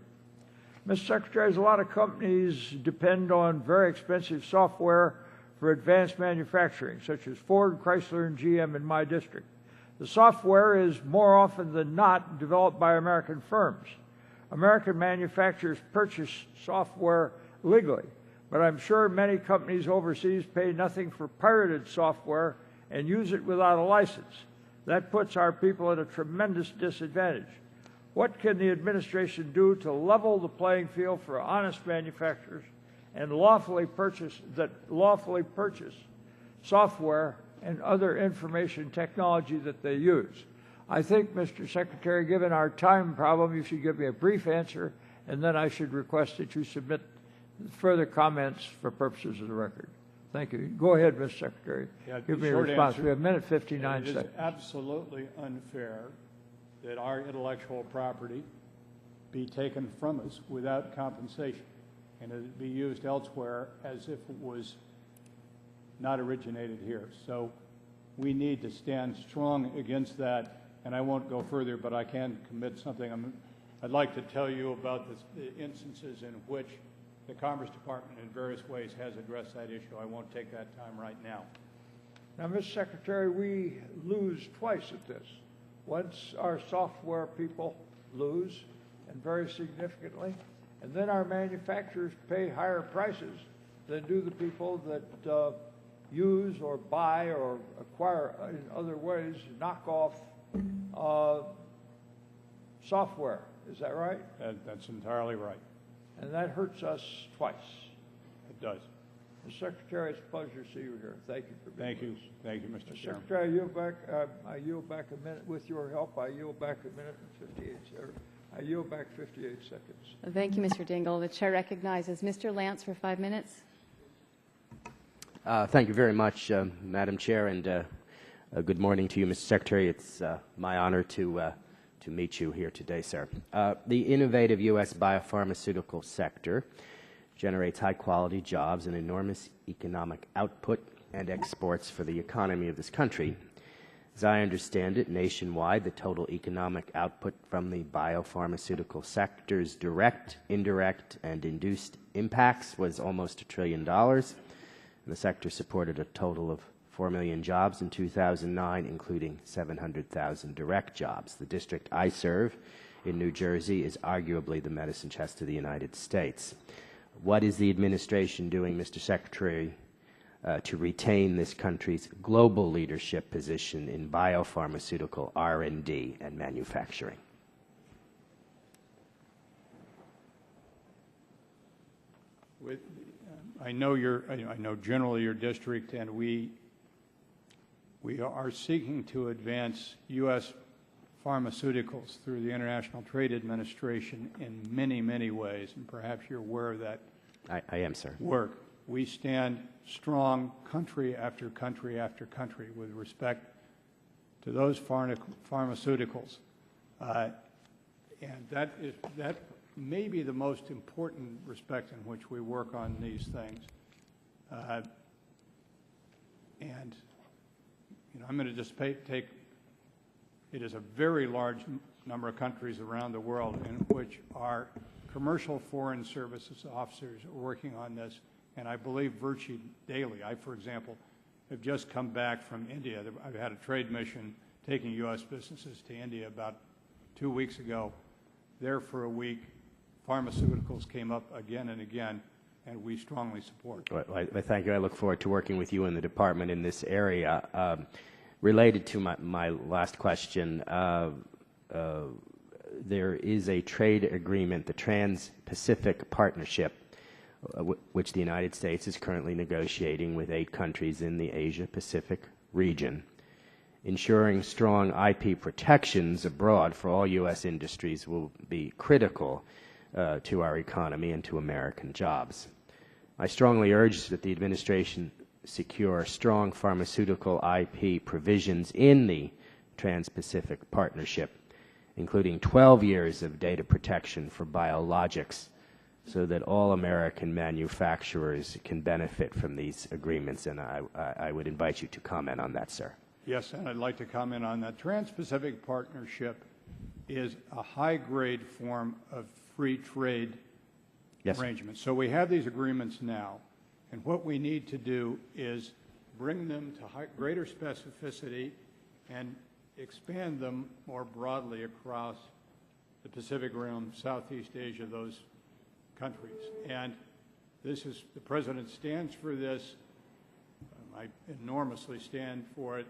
Mr. Secretary, a lot of companies depend on very expensive software for advanced manufacturing, such as Ford, Chrysler, and GM in my district. The software is more often than not developed by American firms. American manufacturers purchase software legally, but I'm sure many companies overseas pay nothing for pirated software and use it without a license. That puts our people at a tremendous disadvantage. What can the administration do to level the playing field for honest manufacturers and lawfully purchase software and other information technology that they use? I think, Mr. Secretary, given our time problem, you should give me a brief answer, and then I should request that you submit further comments for purposes of the record. Thank you. Go ahead, Mr. Secretary. Yeah, give me a response. We have a minute 59 seconds. It is absolutely unfair that our intellectual property be taken from us without compensation and it be used elsewhere as if it was not originated here. So we need to stand strong against that, and I won't go further, but I can commit something. I'd like to tell you about the instances in which the Commerce Department in various ways has addressed that issue. I won't take that time right now. Now, Mr. Secretary, we lose twice at this. Once our software people lose, and very significantly, and then our manufacturers pay higher prices than do the people that use or buy or acquire in other ways knockoff software. Is that right? That's entirely right. And that hurts us twice. It does. Mr. Secretary, it's a pleasure to see you here. Thank you for being with us. Thank you, Mr. Chairman. Secretary, I yield back a minute. With your help, I yield back a minute and 58 seconds. Thank you, Mr. Dingell. The chair recognizes Mr. Lance for 5 minutes. Thank you very much, Madam Chair, and good morning to you, Mr. Secretary. It's my honor to meet you here today, sir. The innovative U.S. biopharmaceutical sector generates high-quality jobs and enormous economic output and exports for the economy of this country. As I understand it, nationwide, the total economic output from the biopharmaceutical sector's direct, indirect, and induced impacts was almost $1 trillion. And the sector supported a total of 4 million jobs in 2009, including 700,000 direct jobs. The district I serve in New Jersey is arguably the medicine chest of the United States. What is the administration doing, Mr. Secretary, to retain this country's global leadership position in biopharmaceutical R&D and manufacturing? I know generally your district, and we are seeking to advance U.S. pharmaceuticals through the International Trade Administration in many, many ways, and perhaps you're aware of that. I am, sir. Work. We stand strong country after country after country with respect to those pharmaceuticals. And that may be the most important respect in which we work on these things. And, you know, I'm going to just take, it is a very large number of countries around the world in which our commercial foreign services officers are working on this, and I believe virtually daily. I, for example, have just come back from India. I've had a trade mission taking U.S. businesses to India about 2 weeks ago. There for a week, pharmaceuticals came up again and again, and we strongly support. Well, thank you. I look forward to working with you in the department in this area. Related to my last question, there is a trade agreement, the Trans-Pacific Partnership, which the United States is currently negotiating with 8 countries in the Asia-Pacific region. Ensuring strong IP protections abroad for all U.S. industries will be critical to our economy and to American jobs. I strongly urge that the administration secure strong pharmaceutical IP provisions in the Trans-Pacific Partnership, including 12 years of data protection for biologics, so that all American manufacturers can benefit from these agreements. And I would invite you to comment on that, sir. Yes, and I'd like to comment on that. Trans-Pacific Partnership is a high-grade form of free trade arrangement. So we have these agreements now, and what we need to do is bring them to greater specificity and expand them more broadly across the Pacific Rim, Southeast Asia, those countries. And this is, the President stands for this. I enormously stand for it,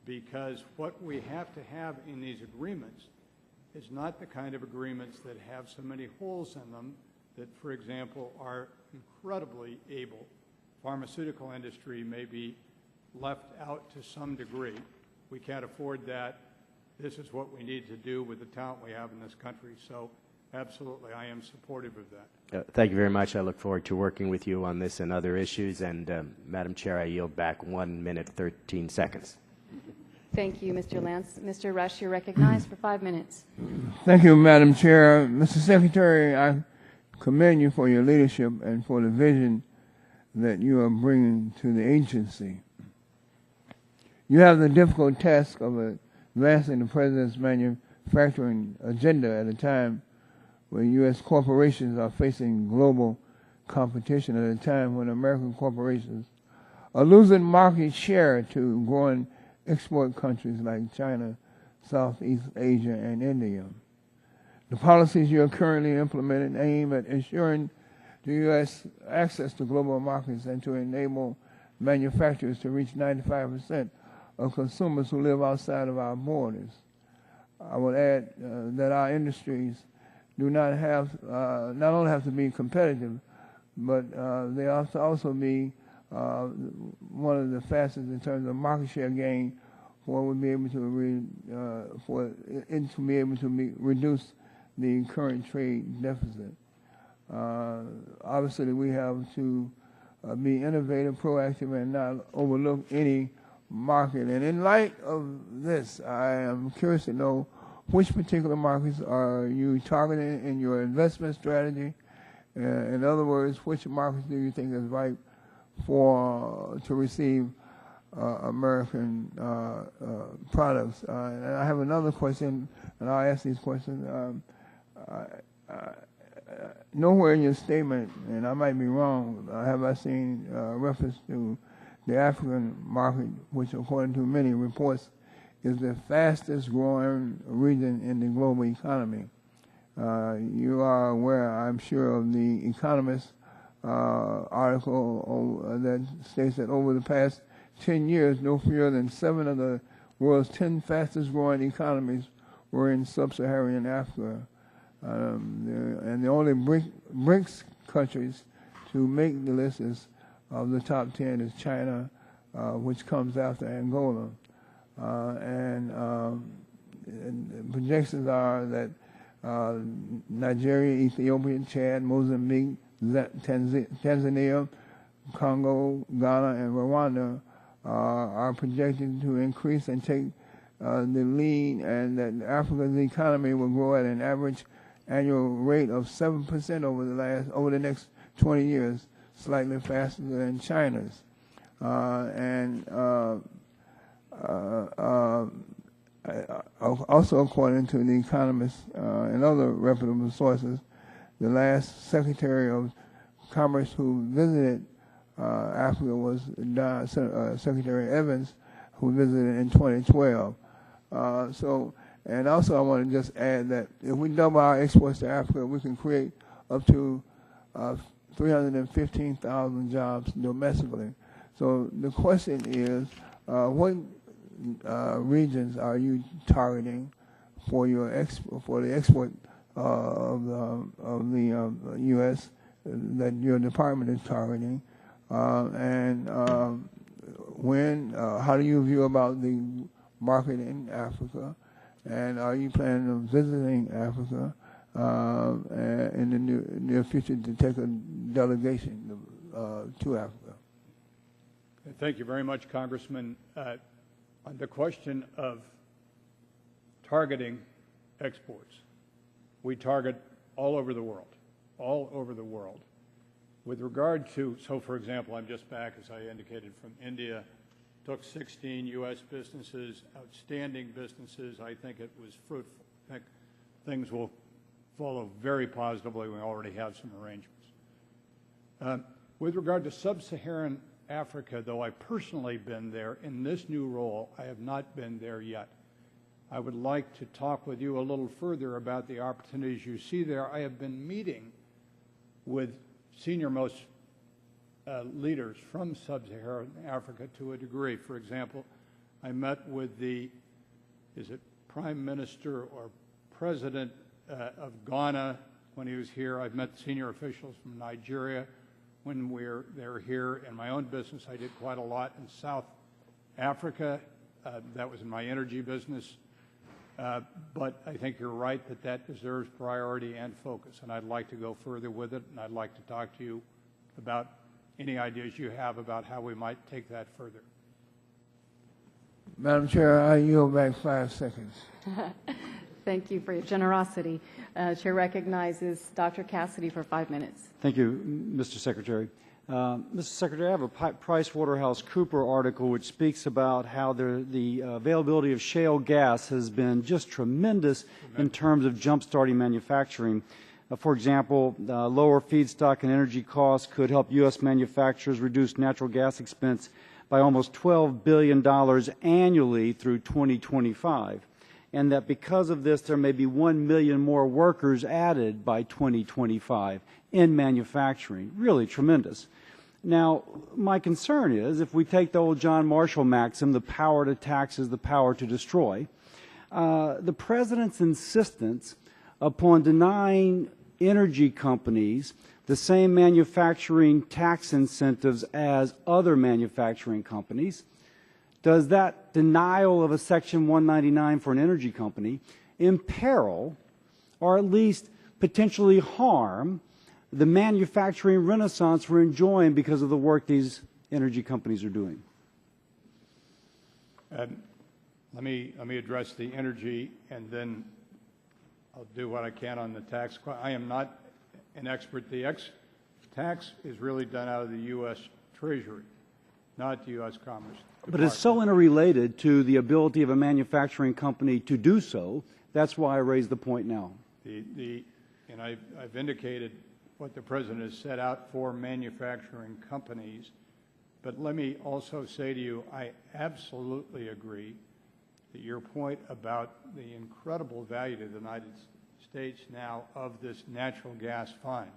because what we have to have in these agreements is not the kind of agreements that have so many holes in them that, for example, our incredibly able pharmaceutical industry may be left out to some degree. We can't afford that. This is what we need to do with the talent we have in this country. So absolutely, I am supportive of that. Thank you very much. I look forward to working with you on this and other issues. And Madam Chair, I yield back 1 minute, 13 seconds. Thank you, Mr. Lance. Mr. Rush, you're recognized for 5 minutes. Thank you, Madam Chair. Mr. Secretary, I commend you for your leadership and for the vision that you are bringing to the agency. You have the difficult task of advancing the President's manufacturing agenda at a time when U.S. corporations are facing global competition, at a time when American corporations are losing market share to growing export countries like China, Southeast Asia, and India. The policies you are currently implementing aim at ensuring the U.S. access to global markets and to enable manufacturers to reach 95% of consumers who live outside of our borders. I would add that our industries do not only have to be competitive, but they have to also be one of the fastest in terms of market share gain, for we'll be able to reduce the current trade deficit. Obviously, we have to be innovative, proactive, and not overlook any market. And in light of this, I am curious to know which particular markets are you targeting in your investment strategy? In other words, which markets do you think is ripe to receive American products? And I have another question, and I'll ask these questions. Nowhere in your statement, and I might be wrong, have I seen reference to the African market, which according to many reports is the fastest growing region in the global economy. You are aware, I'm sure, of the Economist article that states that over the past 10 years, no fewer than 7 of the world's 10 fastest growing economies were in sub-Saharan Africa. And the only BRICS countries to make the list of the top 10 is China, which comes after Angola. And projections are that Nigeria, Ethiopia, Chad, Mozambique, Tanzania, Congo, Ghana, and Rwanda are projected to increase and take the lead, and that Africa's economy will grow at an average annual rate of 7% over the next 20 years, slightly faster than China's. also according to the economists and other reputable sources, the last Secretary of Commerce who visited Africa was Secretary Evans, who visited in 2012. And also I want to just add that if we double our exports to Africa, we can create up to 315,000 jobs domestically. So the question is, what regions are you targeting for your the export of the U.S. that your department is targeting, and how do you view about the market in Africa, and are you planning on visiting Africa in the near future to take a delegation to Africa? Thank you very much, Congressman. On the question of targeting exports, we target all over the world, all over the world. With regard to, so for example, I'm just back, as I indicated, from India, took 16 U.S. businesses, outstanding businesses. I think it was fruitful. I think things will follow very positively. We already have some arrangements. With regard to sub-Saharan Africa, though I've personally been there, in this new role, I have not been there yet. I would like to talk with you a little further about the opportunities you see there. I have been meeting with senior-most leaders from sub-Saharan Africa to a degree. For example, I met with the, Prime Minister or President of Ghana when he was here. I've met senior officials from Nigeria when they were here. In my own business, I did quite a lot in South Africa. That was in my energy business. But I think you're right that deserves priority and focus, and I'd like to go further with it, and I'd like to talk to you about any ideas you have about how we might take that further. Madam Chair, I yield back 5 seconds. Thank you for your generosity. Chair recognizes Dr. Cassidy for 5 minutes. Thank you, Mr. Secretary. Mr. Secretary, I have a PricewaterhouseCoopers article which speaks about how the availability of shale gas has been just tremendous in terms of jump-starting manufacturing. For example, lower feedstock and energy costs could help U.S. manufacturers reduce natural gas expense by almost $12 billion annually through 2025. And that because of this, there may be 1 million more workers added by 2025 in manufacturing. Really tremendous. Now, my concern is, if we take the old John Marshall maxim, the power to tax is the power to destroy, the President's insistence upon denying energy companies the same manufacturing tax incentives as other manufacturing companies, does that denial of a Section 199 for an energy company imperil or at least potentially harm the manufacturing renaissance we're enjoying because of the work these energy companies are doing? Let me address the energy, and then I'll do what I can on the tax. I am not an expert. The tax is really done out of the U.S. Treasury, not the U.S. Commerce Department. But it's so interrelated to the ability of a manufacturing company to do so. That's why I raised the point now. And I've indicated what the President has set out for manufacturing companies. But let me also say to you, I absolutely agree that your point about the incredible value to the United States now of this natural gas find,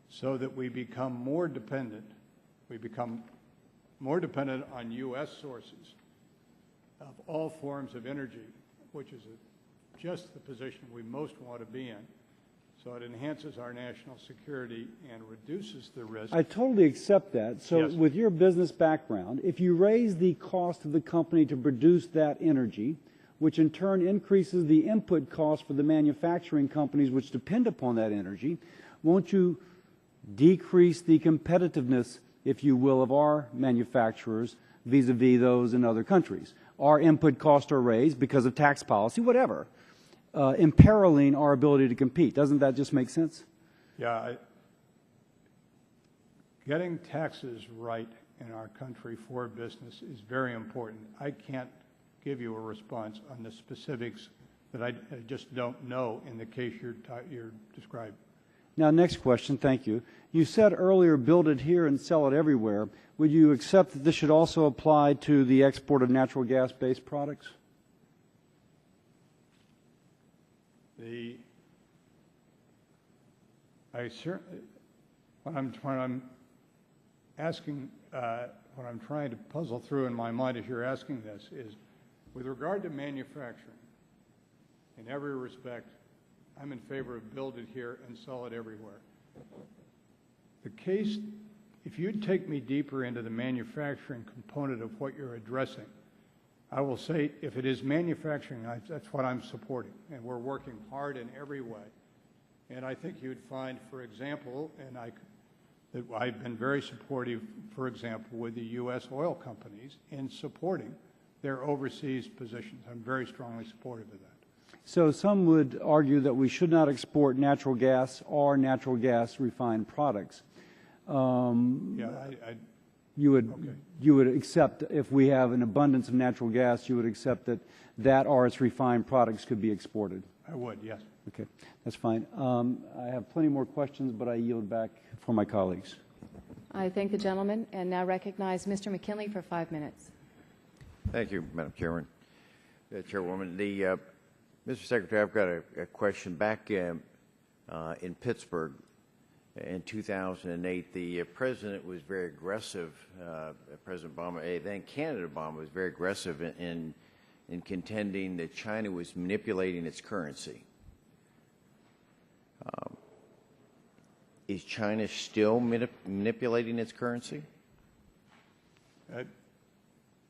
so that we become more dependent. We become more dependent on U.S. sources of all forms of energy, which is just the position we most want to be in. So it enhances our national security and reduces the risk. I totally accept that. So Yes. with your business background, if you raise the cost of the company to produce that energy, which in turn increases the input cost for the manufacturing companies which depend upon that energy, won't you decrease the competitiveness, if you will, of our manufacturers vis-a-vis those in other countries? Our input costs are raised because of tax policy, whatever, imperiling our ability to compete. Doesn't that just make sense? Yeah. Getting taxes right in our country for business is very important. I can't give you a response on the specifics that I just don't know in the case you're describing. Now, next question, thank you. You said earlier, build it here and sell it everywhere. Would you accept that this should also apply to the export of natural gas-based products? What I'm asking, what I'm trying to puzzle through in my mind as you're asking this is, with regard to manufacturing, in every respect, I'm in favor of build it here and sell it everywhere. The case, if you'd take me deeper into the manufacturing component of what you're addressing, I will say if it is manufacturing, that's what I'm supporting, and we're working hard in every way. And I think you'd find, for example, that I've been very supportive, for example, with the U.S. oil companies in supporting their overseas positions. I'm very strongly supportive of that. So some would argue that we should not export natural gas or natural gas refined products. Yeah, you would okay. You would accept, if we have an abundance of natural gas, you would accept that or its refined products could be exported? I would, yes. Okay, that's fine. I have plenty more questions, but I yield back for my colleagues. I thank the gentleman and now recognize Mr. McKinley for 5 minutes. Thank you, Madam Chairman. Chairwoman, Mr. Secretary, I've got a question. Back in Pittsburgh in 2008, the president was very aggressive. President Obama, then candidate Obama, was very aggressive in contending that China was manipulating its currency. Is China still manipulating its currency?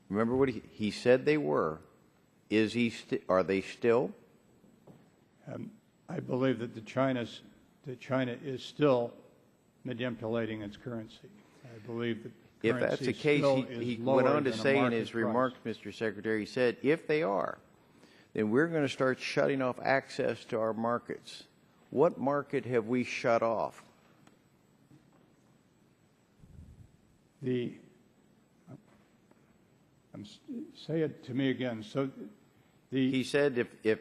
Remember what he said they were. Are they still? I believe that China is still manipulating its currency. I believe that if that's the case, he went on to say in his remarks, Mr. Secretary, he said, if they are, then we're going to start shutting off access to our markets. What market have we shut off? Say it to me again. So he said if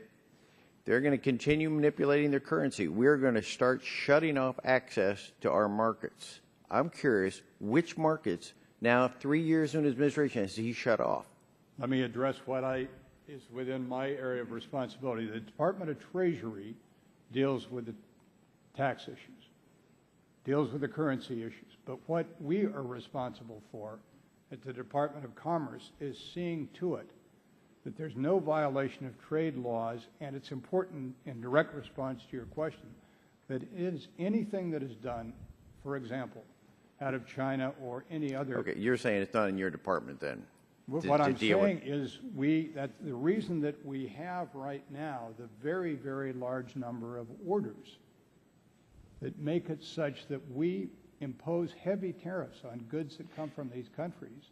they're going to continue manipulating their currency, we're going to start shutting off access to our markets. I'm curious, which markets, now 3 years in his administration, has he shut off? Let me address what is within my area of responsibility. The Department of Treasury deals with the tax issues, deals with the currency issues. But what we are responsible for at the Department of Commerce is seeing to it that there's no violation of trade laws, and it's important in direct response to your question that is anything that is done, for example, out of China or any other. Okay, you're saying it's not in your department then? What I'm saying is that the reason that we have right now the very, very large number of orders that make it such that we impose heavy tariffs on goods that come from these countries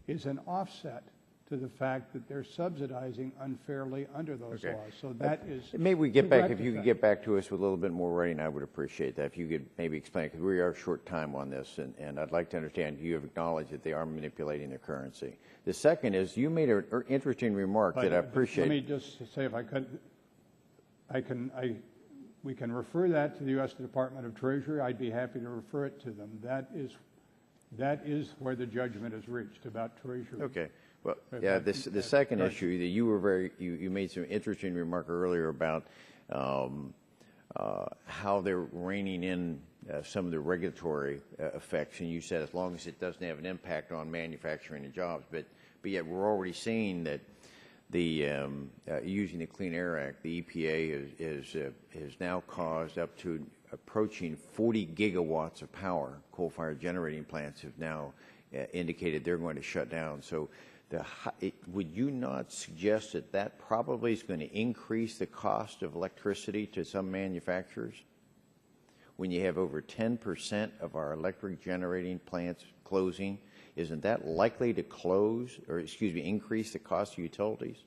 is an offset to the fact that they're subsidizing unfairly under those laws. So that is maybe we get back, if you could get back to us with a little bit more writing, I would appreciate that. If you could maybe explain, because we are short time on this, and I'd like to understand, you have acknowledged that they are manipulating their currency. The second is, you made an interesting remark that I appreciate. Let me just say, if I could, we can refer that to the U.S. Department of Treasury. I'd be happy to refer it to them. That is where the judgment is reached about Treasury. Okay. Well, yeah. The second issue that you were you made some interesting remark earlier about how they're reining in some of the regulatory effects, and you said as long as it doesn't have an impact on manufacturing and jobs, but yet we're already seeing that the using the Clean Air Act, the EPA has now caused up to approaching 40 gigawatts of power. Coal-fired generating plants have now indicated they're going to shut down. So would you not suggest that probably is going to increase the cost of electricity to some manufacturers? When you have over 10% of our electric generating plants closing, isn't that likely to increase the cost of utilities?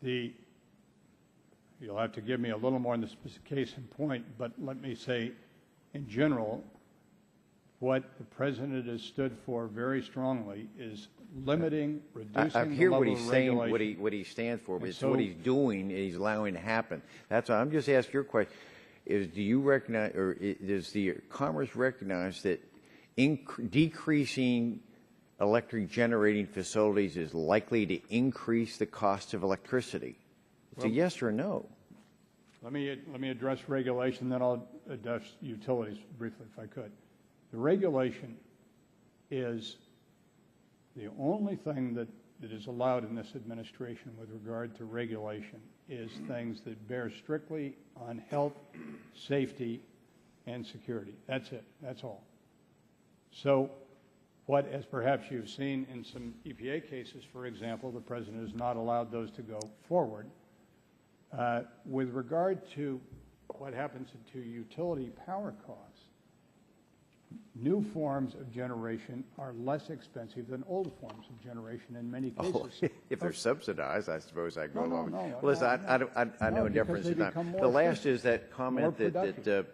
You'll have to give me a little more in the case in point, but let me say, in general, what the President has stood for very strongly is limiting, reducing I the hear level what he's of saying, regulation. what he stands for, but And it's so- what he's doing, and he's allowing to happen. That's why I'm just asking your question: do you recognize, or does the Congress recognize that decreasing electric generating facilities is likely to increase the cost of electricity? It's a yes or a no. Let me address regulation, then I'll address utilities briefly, if I could. The regulation is the only thing that is allowed in this administration with regard to regulation is things that bear strictly on health, safety, and security. That's it. That's all. So what, as perhaps you've seen in some EPA cases, for example, the President has not allowed those to go forward. With regard to what happens to utility power costs, new forms of generation are less expensive than old forms of generation in many cases. If they're subsidized, I suppose I go along. No, Listen, I know a because difference they in time. become more The last efficient, is that comment more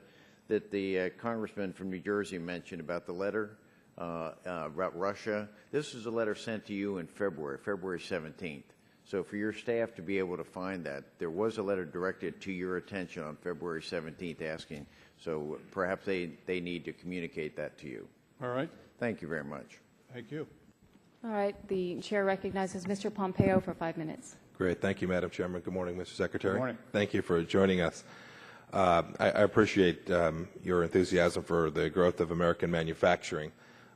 that the congressman from New Jersey mentioned about the letter about Russia. This is a letter sent to you in February 17th. So for your staff to be able to find that, there was a letter directed to your attention on February 17th asking. So perhaps they need to communicate that to you. All right. Thank you very much. Thank you. All right. The chair recognizes Mr. Pompeo for 5 minutes. Great. Thank you, Madam Chairman. Good morning, Mr. Secretary. Good morning. Thank you for joining us. I appreciate your enthusiasm for the growth of American manufacturing.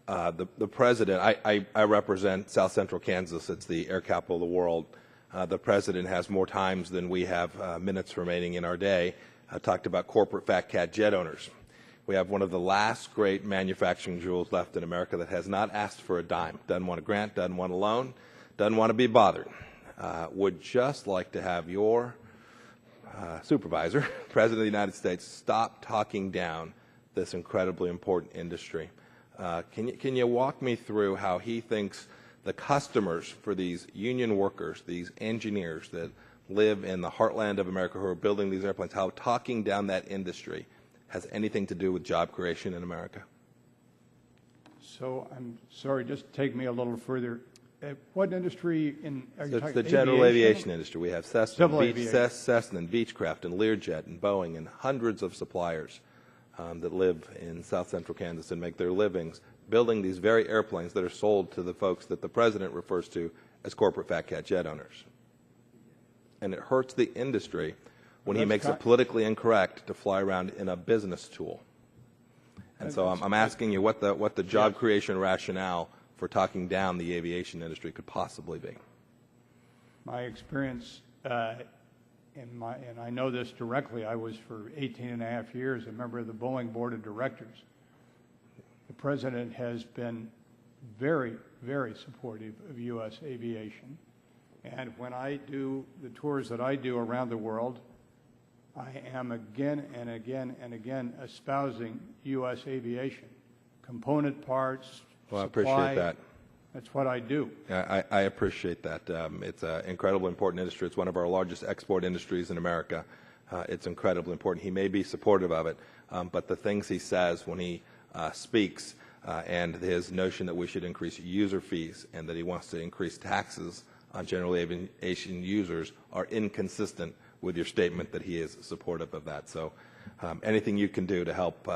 The President, I represent South Central Kansas. It's the air capital of the world. The President has more times than we have minutes remaining in our day. Talked about corporate fat cat jet owners. We have one of the last great manufacturing jewels left in America that has not asked for a dime, doesn't want a grant, doesn't want a loan, doesn't want to be bothered. Would just like to have your supervisor, President of the United States, stop talking down this incredibly important industry. Can you walk me through how he thinks the customers for these union workers, these engineers that live in the heartland of America who are building these airplanes, how talking down that industry has anything to do with job creation in America? So I'm sorry, just take me a little further. What industry are you It's talking the about? general aviation industry. We have Cessna and Beechcraft and Learjet and Boeing and hundreds of suppliers that live in South Central Kansas and make their livings building these very airplanes that are sold to the folks that the President refers to as corporate fat cat jet owners. And it hurts the industry when he makes it politically incorrect to fly around in a business tool. And so I'm asking you what the job creation rationale for talking down the aviation industry could possibly be. My experience, and I know this directly, I was for 18 and a half years a member of the Boeing Board of Directors. The President has been very, very supportive of U.S. aviation. And when I do the tours that I do around the world, I am again and again and again espousing U.S. aviation. Component parts, Well, I supply, appreciate that. That's what I do. I appreciate that. It's an incredibly important industry. It's one of our largest export industries in America. It's incredibly important. He may be supportive of it, but the things he says when he speaks and his notion that we should increase user fees and that he wants to increase taxes on general aviation users are inconsistent with your statement that he is supportive of that. So anything you can do to help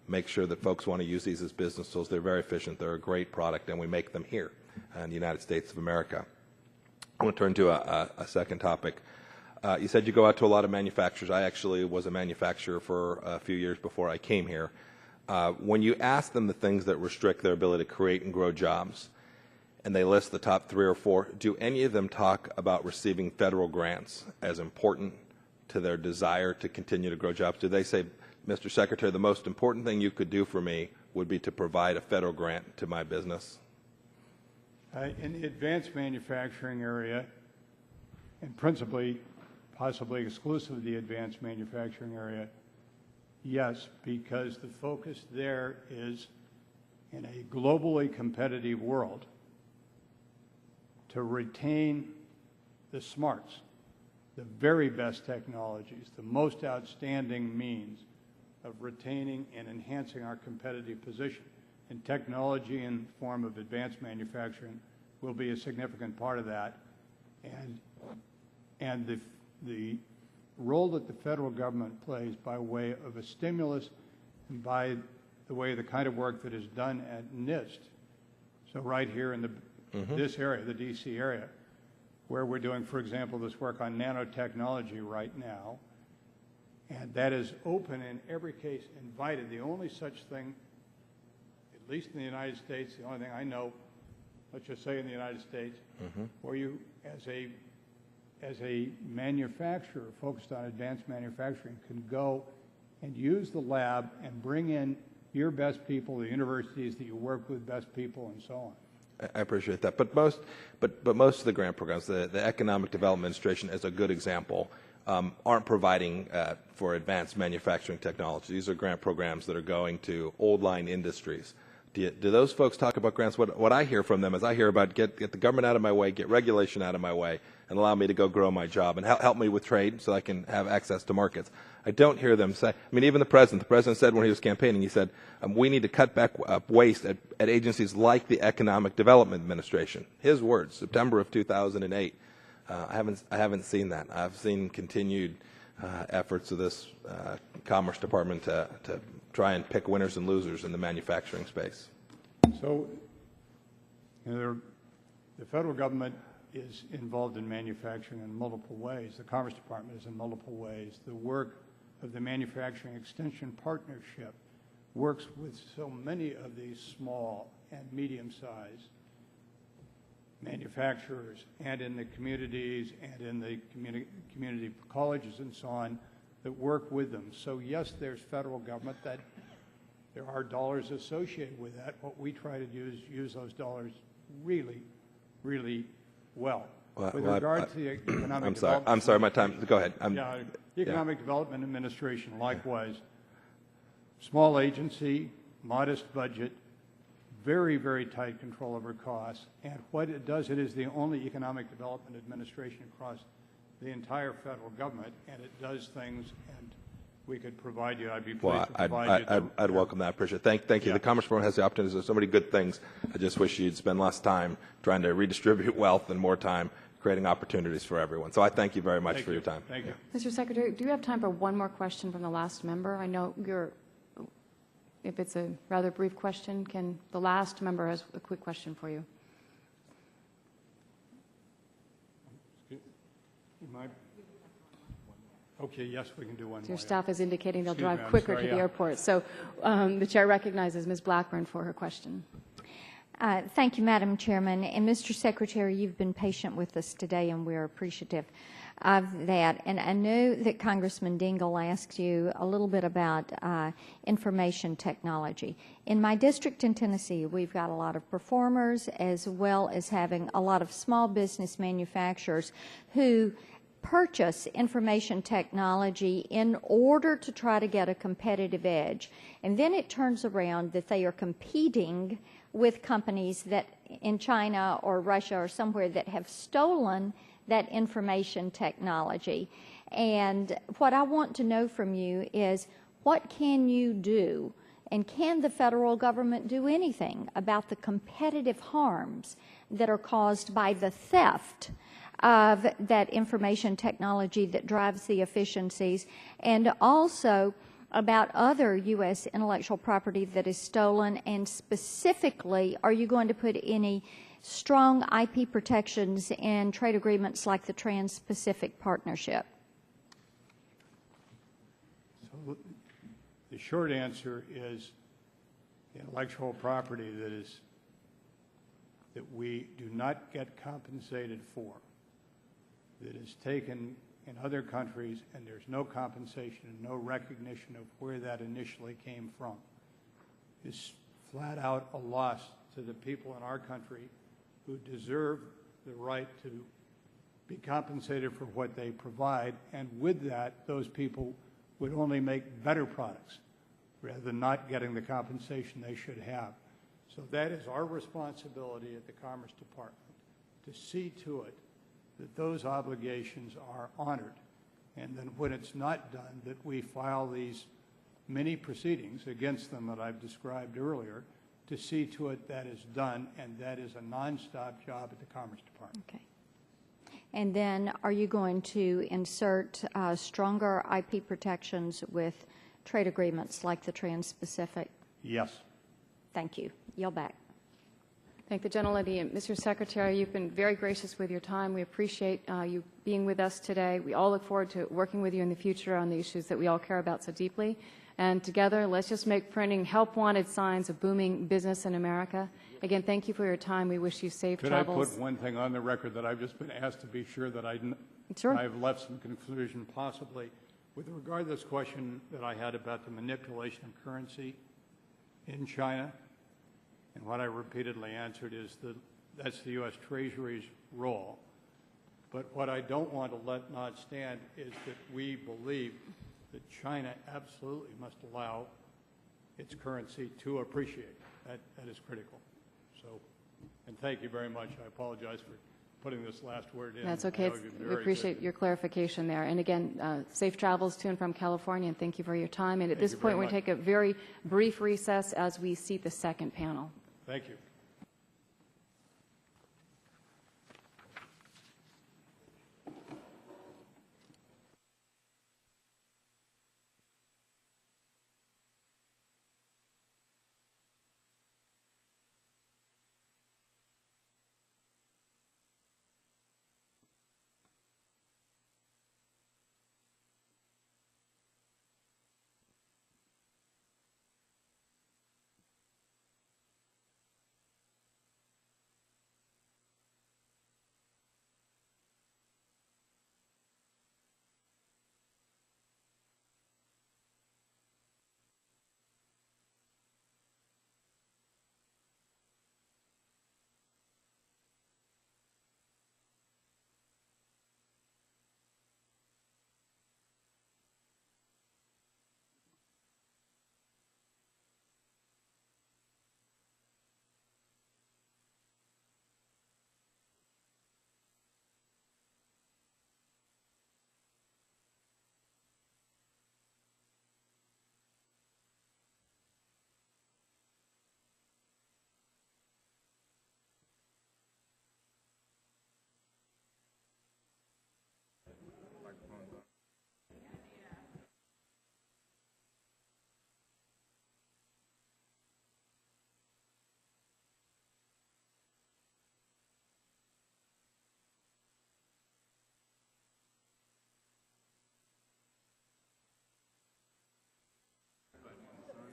make sure that folks want to use these as business tools. They're very efficient. They're a great product, and we make them here in the United States of America. I want to turn to a second topic. You said you go out to a lot of manufacturers. I actually was a manufacturer for a few years before I came here. When you ask them the things that restrict their ability to create and grow jobs, and they list the top 3 or 4, do any of them talk about receiving federal grants as important to their desire to continue to grow jobs? Do they say, Mr. Secretary, the most important thing you could do for me would be to provide a federal grant to my business? In the advanced manufacturing area, and principally, possibly exclusively the advanced manufacturing area, yes, because the focus there is in a globally competitive world to retain the smarts, the very best technologies, the most outstanding means of retaining and enhancing our competitive position. and technology in the form of advanced manufacturing will be a significant part of that. And the role that the federal government plays by way of a stimulus and by the way the kind of work that is done at NIST, so right here in this area, the D.C. area, where we're doing, for example, this work on nanotechnology right now, and that is open in every case, invited. The only such thing, at least in the United States, the only thing I know, let's just say in the United States, where you, as a manufacturer focused on advanced manufacturing, can go and use the lab and bring in your best people, the universities that you work with, best people, and so on. I appreciate that. But most of the grant programs, the Economic Development Administration is a good example, aren't providing for advanced manufacturing technology. These are grant programs that are going to old line industries. Do those folks talk about grants? What I hear from them is I hear about get the government out of my way, get regulation out of my way, and allow me to go grow my job and help me with trade so I can have access to markets. I don't hear them say, I mean, even the president said when he was campaigning, he said, we need to cut back waste at agencies like the Economic Development Administration. His words, September of 2008. I haven't seen that. I've seen continued efforts of this Commerce Department to try and pick winners and losers in the manufacturing space. So, the federal government is involved in manufacturing in multiple ways. The Commerce Department is in multiple ways. The work of the Manufacturing Extension Partnership works with so many of these small and medium-sized manufacturers and in the communities and in the community colleges and so on that work with them. So yes, there's federal government, that there are dollars associated with that. What we try to do is use those dollars really, really well. With regard to the economic development, I'm sorry, my time. Go ahead. The Economic Development Administration, likewise, small agency, modest budget, very, very tight control over costs. And what it does, it is the only economic development administration across the entire federal government, and it does things, and we could provide you. I'd be pleased to provide you. I'd welcome that. I appreciate it. Thank you. Yeah. The Commerce Department has the opportunity to do so many good things. I just wish you'd spend less time trying to redistribute wealth and more time creating opportunities for everyone. So I thank you very much for your time. Thank you. Mr. Secretary, do you have time for one more question from the last member? I know if it's a rather brief question, the last member has a quick question for you. Okay, yes, we can do one more. Your staff is indicating they'll drive me, quicker to the airport. So the chair recognizes Ms. Blackburn for her question. Thank you, Madam Chairman. And Mr. Secretary, you've been patient with us today, and we're appreciative of that. And I know that Congressman Dingell asked you a little bit about information technology. In my district in Tennessee, we've got a lot of performers as well as having a lot of small business manufacturers who purchase information technology in order to try to get a competitive edge. And then it turns around that they are competing with companies that in China or Russia or somewhere that have stolen that information technology. And what I want to know from you is, what can you do, and can the federal government do anything about the competitive harms that are caused by the theft of that information technology that drives the efficiencies, and also about other U.S. intellectual property that is stolen? And specifically, are you going to put any strong IP protections in trade agreements like the Trans-Pacific Partnership? So the short answer is intellectual property that we do not get compensated for, that is taken in other countries, and there's no compensation and no recognition of where that initially came from, is flat out a loss to the people in our country who deserve the right to be compensated for what they provide. And with that, those people would only make better products rather than not getting the compensation they should have. So that is our responsibility at the Commerce Department, to see to it that those obligations are honored, and then when it's not done, that we file these many proceedings against them that I've described earlier, to see to it that is done, and that is a nonstop job at the Commerce Department. Okay. And then are you going to insert stronger IP protections with trade agreements like the Trans-Pacific? Yes. Thank you. Yield back. Thank the gentlelady. And Mr. Secretary, you've been very gracious with your time. We appreciate you being with us today. We all look forward to working with you in the future on the issues that we all care about so deeply. And together, let's just make printing help-wanted signs of booming business in America. Again, thank you for your time. We wish you safe travels. Could I put one thing on the record that I've just been asked to be sure that Sure. I've left some confusion possibly with regard to this question that I had about the manipulation of currency in China. And what I repeatedly answered is that that's the U.S. Treasury's role. But what I don't want to let not stand is that we believe that China absolutely must allow its currency to appreciate. That is critical. So, and thank you very much. I apologize for putting this last word in. That's okay. We appreciate your clarification there. And again, safe travels to and from California, and thank you for your time. And at this point, we take a very brief recess as we seat the second panel. Thank you.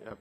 Yep.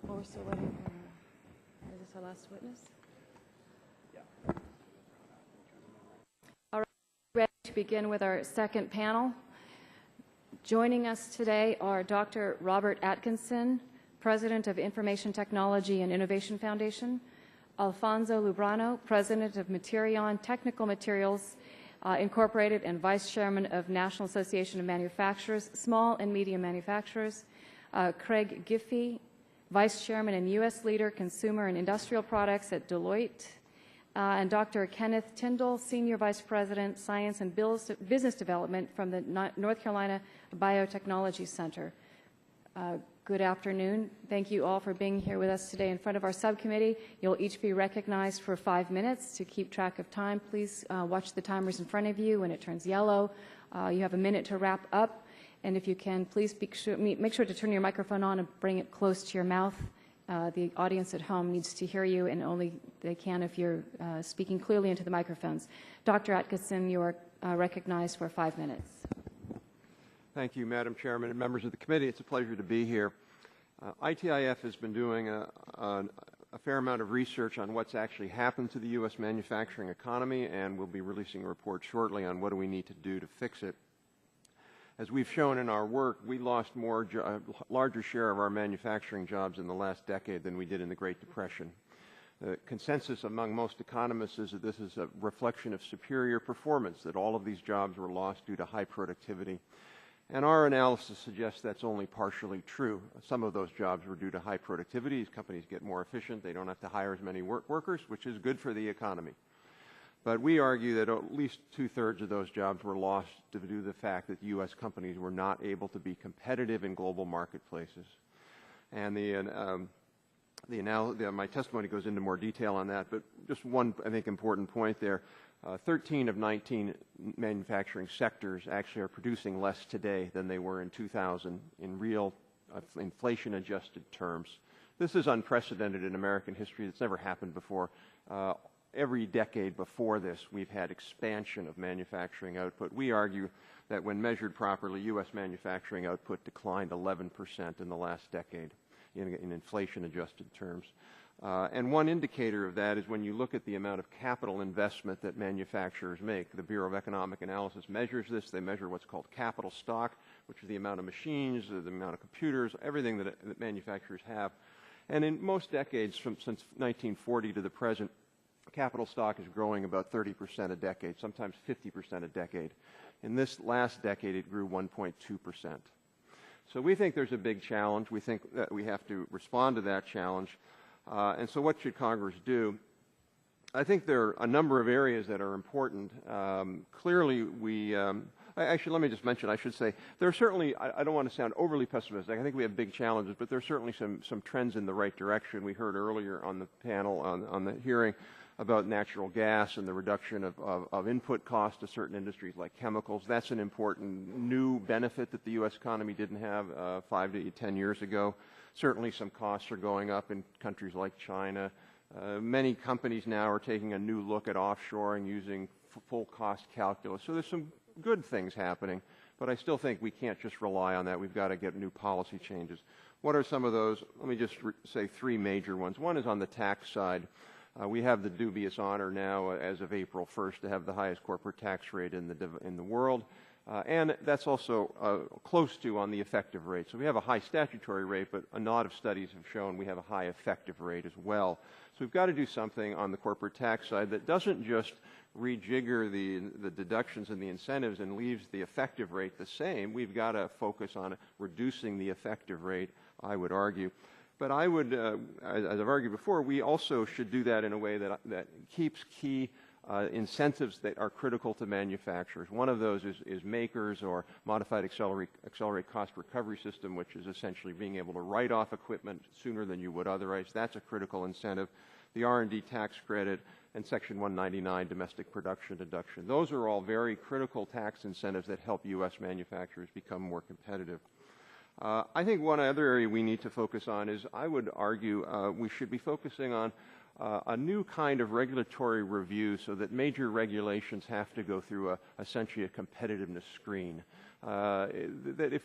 Well, we're still waiting for, is this our last witness? Yeah. All right, ready to begin with our second panel. Joining us today are Dr. Robert Atkinson, President of Information Technology and Innovation Foundation, Alfonso Lubrano, President of Materion Technical Materials Incorporated and Vice Chairman of National Association of Manufacturers, Small and Medium Manufacturers, Craig Giffey, Vice Chairman and U.S. Leader, Consumer and Industrial Products at Deloitte, and Dr. Kenneth Tyndall, Senior Vice President, Science and Business Development from the North Carolina Biotechnology Center. Good afternoon. Thank you all for being here with us today in front of our subcommittee. You'll each be recognized for 5 minutes. To keep track of time, please watch the timers in front of you. When it turns yellow, you have a minute to wrap up. And if you can, please make sure to turn your microphone on and bring it close to your mouth The audience at home needs to hear you, and only they can if you're speaking clearly into the microphones. Dr. Atkinson, you are recognized for 5 minutes. Thank you, Madam Chairman and members of the committee. It's a pleasure to be here. ITIF has been doing a fair amount of research on what's actually happened to the U.S. manufacturing economy, and we'll be releasing a report shortly on what do we need to do to fix it. As we've shown in our work, we lost a larger share of our manufacturing jobs in the last decade than we did in the Great Depression. The consensus among most economists is that this is a reflection of superior performance, that all of these jobs were lost due to high productivity. And our analysis suggests that's only partially true. Some of those jobs were due to high productivity. As companies get more efficient, they don't have to hire as many workers, which is good for the economy. But we argue that at least 2/3 of those jobs were lost due to the fact that U.S. companies were not able to be competitive in global marketplaces. And my testimony goes into more detail on that, but just one, I think, important point there. 13 of 19 manufacturing sectors actually are producing less today than they were in 2000 in real inflation-adjusted terms. This is unprecedented in American history. It's never happened before. Every decade before this, we've had expansion of manufacturing output. We argue that when measured properly, U.S. manufacturing output declined 11% in the last decade in inflation-adjusted terms. And one indicator of that is when you look at the amount of capital investment that manufacturers make. The Bureau of Economic Analysis measures this. They measure what's called capital stock, which is the amount of machines, the amount of computers, everything that manufacturers have. And in most decades, since 1940 to the present, capital stock is growing about 30% a decade, sometimes 50% a decade. In this last decade, it grew 1.2%. So we think there's a big challenge. We think that we have to respond to that challenge. And so what should Congress do? I think there are a number of areas that are important. Clearly, actually, let me just mention, I should say, there are certainly, I don't want to sound overly pessimistic, I think we have big challenges, but there are certainly some trends in the right direction. We heard earlier on the panel, on the hearing, about natural gas and the reduction of input costs to certain industries like chemicals. That's an important new benefit that the U.S. economy didn't have 5 to 10 years ago. Certainly some costs are going up in countries like China. Many companies now are taking a new look at offshoring using full cost calculus. So there's some good things happening, but I still think we can't just rely on that. We've got to get new policy changes. What are some of those? Let me just say 3 major ones. One is on the tax side. We have the dubious honor now, as of April 1st, to have the highest corporate tax rate in the world. And that's also close to on the effective rate. So we have a high statutory rate, but a lot of studies have shown we have a high effective rate as well. So we've got to do something on the corporate tax side that doesn't just rejigger the deductions and the incentives and leaves the effective rate the same. We've got to focus on reducing the effective rate, I would argue. But I would, as I've argued before, we also should do that in a way that keeps key incentives that are critical to manufacturers. One of those is makers or modified accelerate cost recovery system, which is essentially being able to write off equipment sooner than you would otherwise. That's a critical incentive. The R&D tax credit and Section 199 domestic production deduction. Those are all very critical tax incentives that help U.S. manufacturers become more competitive. I think one other area we need to focus on is, I would argue, we should be focusing on a new kind of regulatory review so that major regulations have to go through essentially a competitiveness screen. That if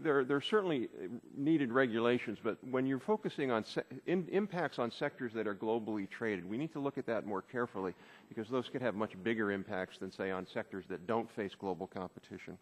there are certainly needed regulations, but when you're focusing on impacts on sectors that are globally traded, we need to look at that more carefully because those could have much bigger impacts than, say, on sectors that don't face global competition.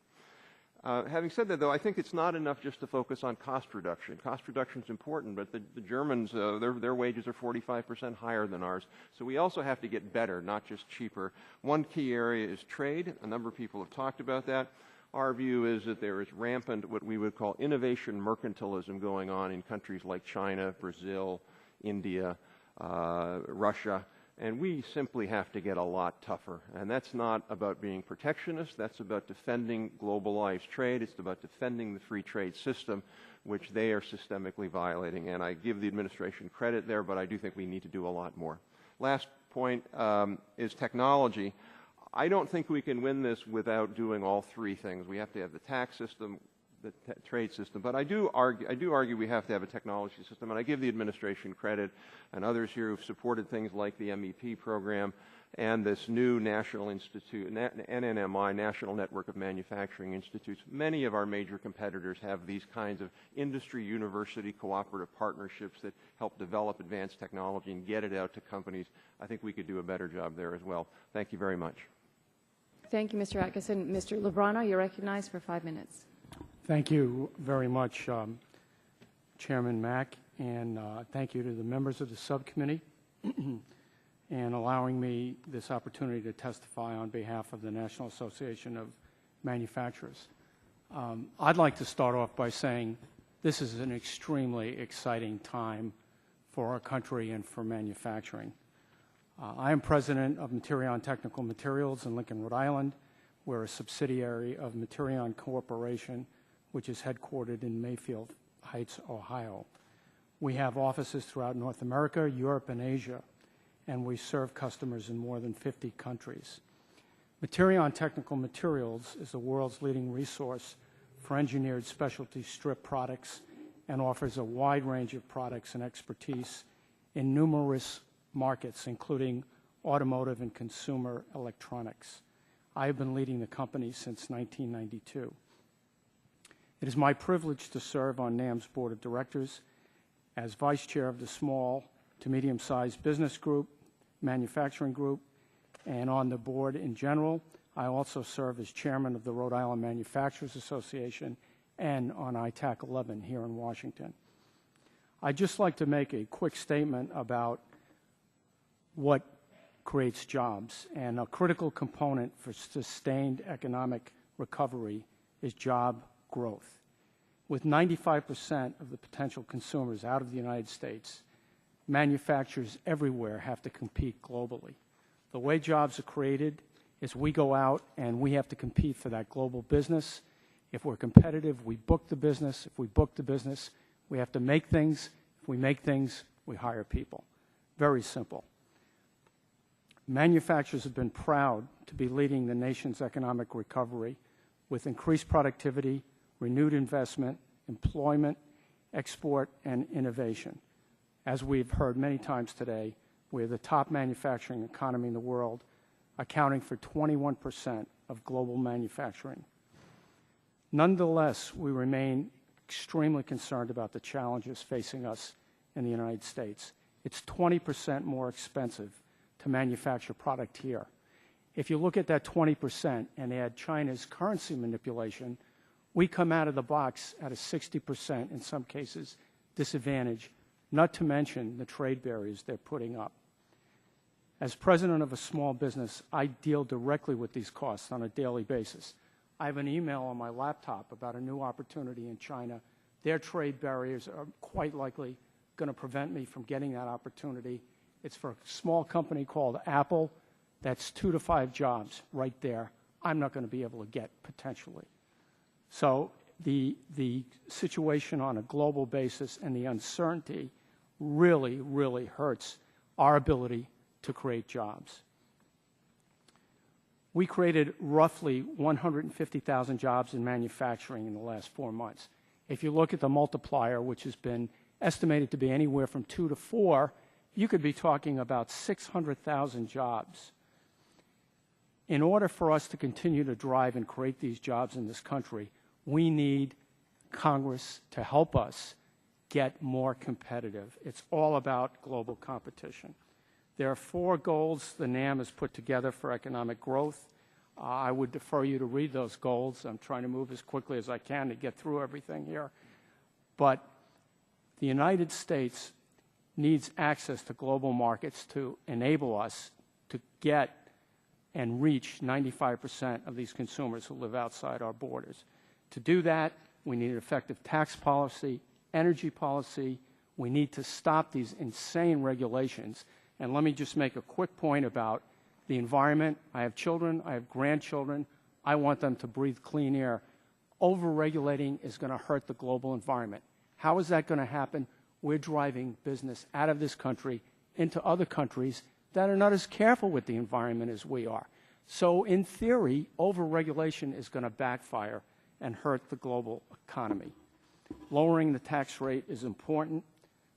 Having said that, though, I think it's not enough just to focus on cost reduction. Cost reduction is important, but the Germans, their wages are 45% higher than ours. So we also have to get better, not just cheaper. One key area is trade. A number of people have talked about that. Our view is that there is rampant what we would call innovation mercantilism going on in countries like China, Brazil, India, Russia. And we simply have to get a lot tougher. And that's not about being protectionist. That's about defending globalized trade. It's about defending the free trade system, which they are systemically violating. And I give the administration credit there, but I do think we need to do a lot more. Last point is technology. I don't think we can win this without doing all 3 things. We have to have the tax system trade system. But I do argue we have to have a technology system, and I give the administration credit and others here who've supported things like the MEP program and this new national institute, NNMI, National Network of Manufacturing Institutes. Many of our major competitors have these kinds of industry university cooperative partnerships that help develop advanced technology and get it out to companies. I think we could do a better job there as well. Thank you very much. Thank you, Mr. Atkinson. Mr. Lebrano, you're recognized for 5 minutes. Thank you very much, Chairman Mack, and thank you to the members of the subcommittee and allowing me this opportunity to testify on behalf of the National Association of Manufacturers. I'd like to start off by saying this is an extremely exciting time for our country and for manufacturing. I am president of Materion Technical Materials in Lincoln, Rhode Island. We're a subsidiary of Materion Corporation, which is headquartered in Mayfield Heights, Ohio. We have offices throughout North America, Europe, and Asia, and we serve customers in more than 50 countries. Materion Technical Materials is the world's leading resource for engineered specialty strip products and offers a wide range of products and expertise in numerous markets, including automotive and consumer electronics. I have been leading the company since 1992. It is my privilege to serve on NAM's Board of Directors as Vice Chair of the Small to Medium-Sized Business Group, Manufacturing Group, and on the board in general. I also serve as Chairman of the Rhode Island Manufacturers Association and on ITAC 11 here in Washington. I'd just like to make a quick statement about what creates jobs, and a critical component for sustained economic recovery is job growth. With 95% of the potential consumers out of the United States, manufacturers everywhere have to compete globally. The way jobs are created is we go out and we have to compete for that global business. If we're competitive, we book the business. If we book the business, we have to make things. If we make things, we hire people. Very simple. Manufacturers have been proud to be leading the nation's economic recovery with increased productivity, renewed investment, employment, export, and innovation. As we've heard many times today, we're the top manufacturing economy in the world, accounting for 21% of global manufacturing. Nonetheless, we remain extremely concerned about the challenges facing us in the United States. It's 20% more expensive to manufacture product here. If you look at that 20% and add China's currency manipulation, we come out of the box at a 60%, in some cases, disadvantage, not to mention the trade barriers they're putting up. As president of a small business, I deal directly with these costs on a daily basis. I have an email on my laptop about a new opportunity in China. Their trade barriers are quite likely going to prevent me from getting that opportunity. It's for a small company called Apple. That's 2 to 5 jobs right there. I'm not going to be able to get potentially. So the situation on a global basis and the uncertainty really, really hurts our ability to create jobs. We created roughly 150,000 jobs in manufacturing in the last 4 months. If you look at the multiplier, which has been estimated to be anywhere from 2 to 4, you could be talking about 600,000 jobs. In order for us to continue to drive and create these jobs in this country, we need Congress to help us get more competitive. It's all about global competition. There are 4 goals the NAM has put together for economic growth. I would defer you to read those goals. I'm trying to move as quickly as I can to get through everything here. But the United States needs access to global markets to enable us to get and reach 95% of these consumers who live outside our borders. To do that, we need an effective tax policy, energy policy. We need to stop these insane regulations. And let me just make a quick point about the environment. I have children. I have grandchildren. I want them to breathe clean air. Over-regulating is going to hurt the global environment. How is that going to happen? We're driving business out of this country into other countries that are not as careful with the environment as we are. So in theory, over-regulation is going to backfire, and hurt the global economy. Lowering the tax rate is important.